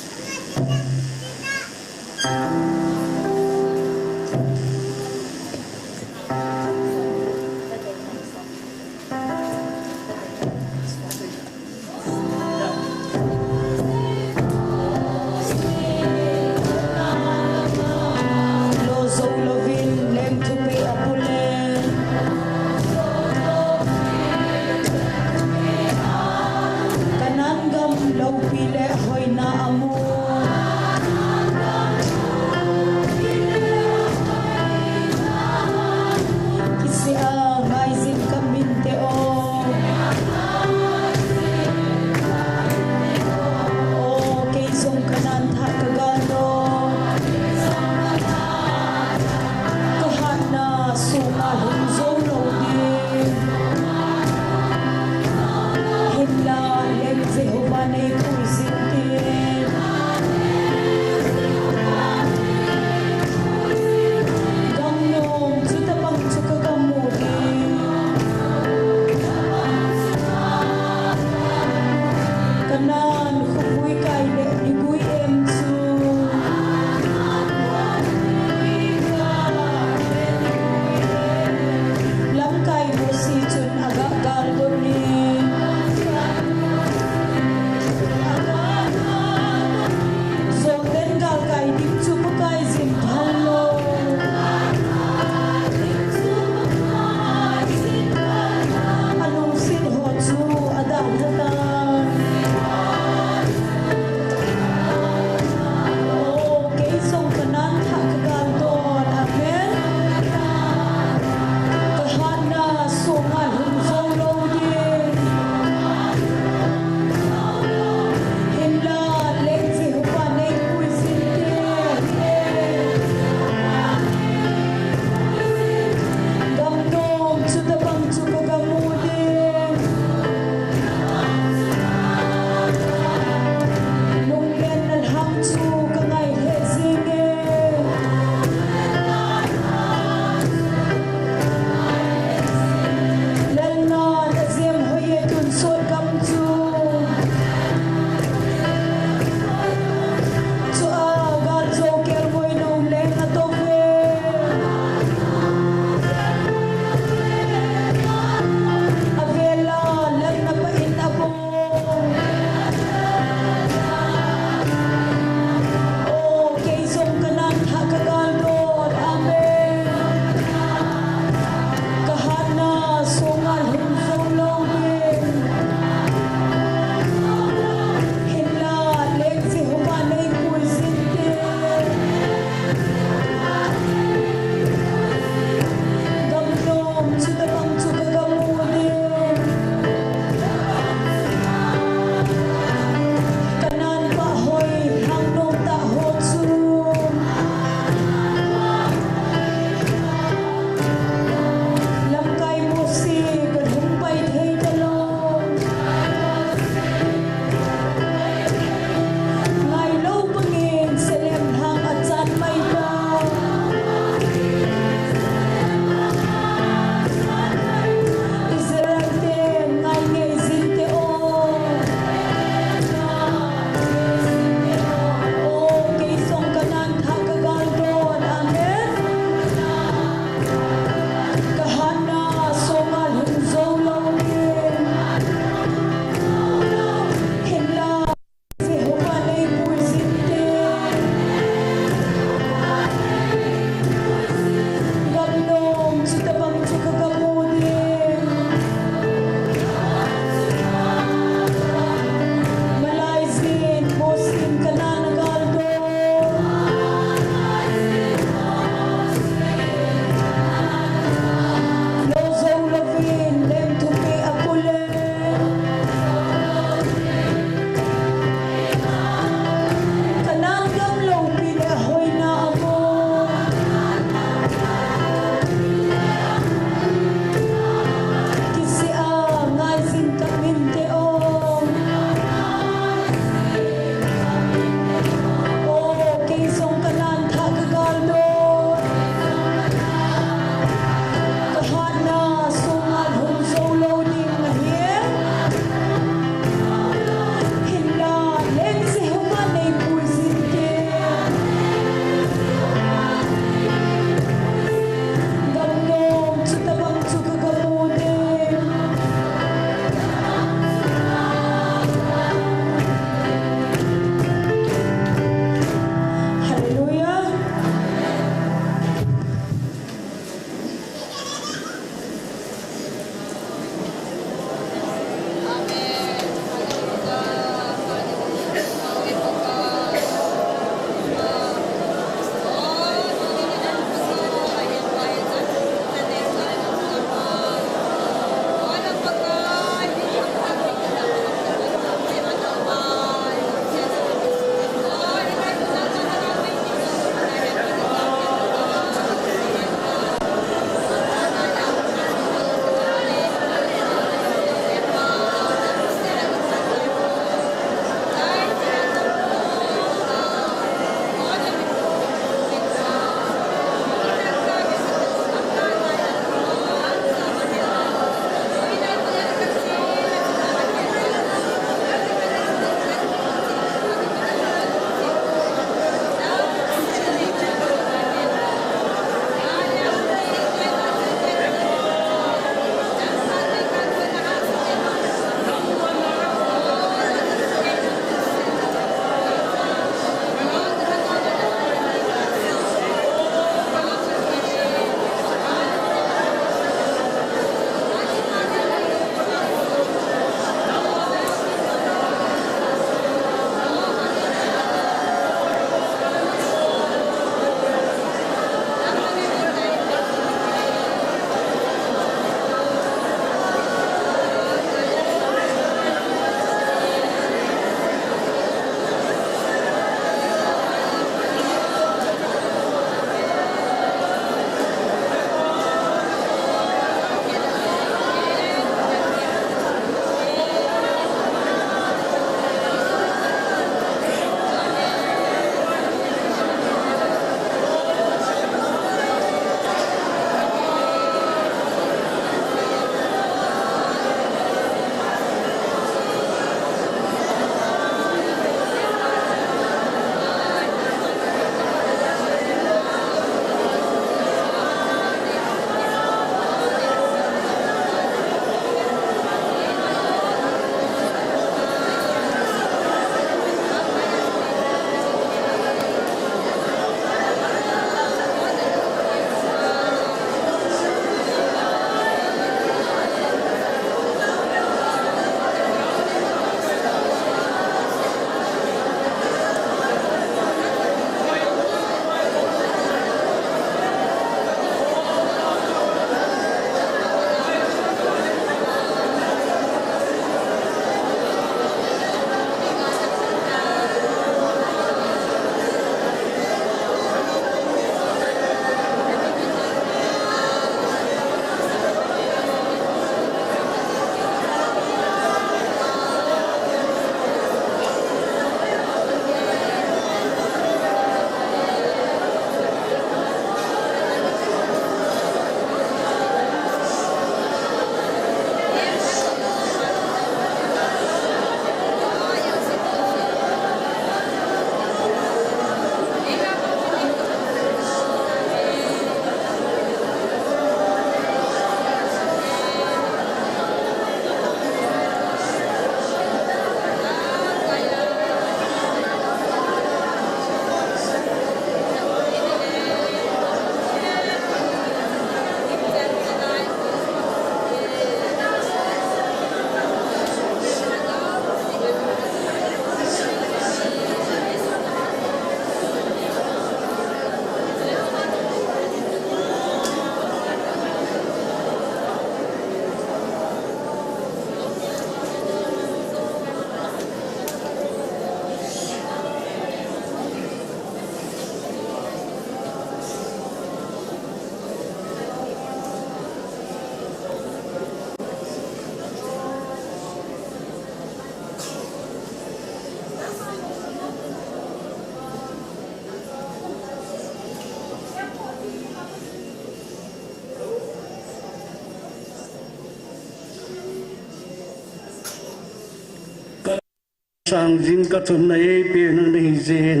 sang jing ka thun nei pe nang ding zen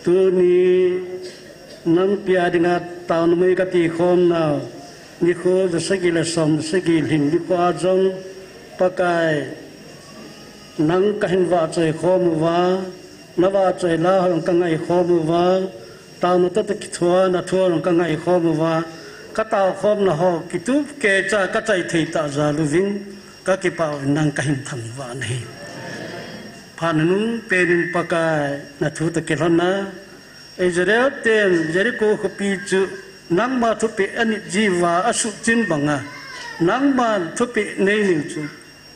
tu ni nam pia dinga taun mai ka ti khom na ni kho za sagila som sagil hin ni kwa jong pakai nang ka hin wa choi khom wa na wa choi la hong ka ngai khom wa taun ta ta ki thua na thua hong ka ngai khom wa ka taw khom na ho ki tu ke cha ka chai thei ta za lu vin ka ki pau nang ka hin thang wa nei phanun perin pakai na thu ta ke lona Israel tem Jericho kopi chu nang ma thu pe ani jiwa asu chin banga nang ma thu pe nei ning chu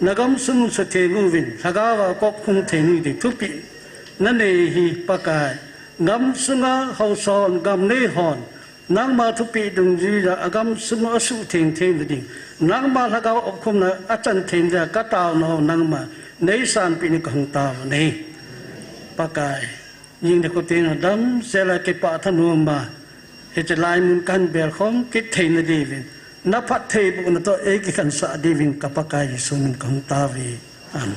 nagam sum sa the ngu vin sagawa kop khung the ni de thu pe na nei hi pakai ngam sunga hau son gam nei hon nang ma thu pe dung ji ra agam sum asu theng theng de ding nang ma sagawa op khum na achan theng ra ka taw no nang ma nei san pi ni kong ta nei pakaiยิ่งเด็กคนนั้นดำเสละเก็บปะธนูมาเหตุลายมุนกันเบลของกิดเทนดีวินนับพัดเทบุญตัวเอกกันสะดีวินกับปากายสุนของตาวีอัน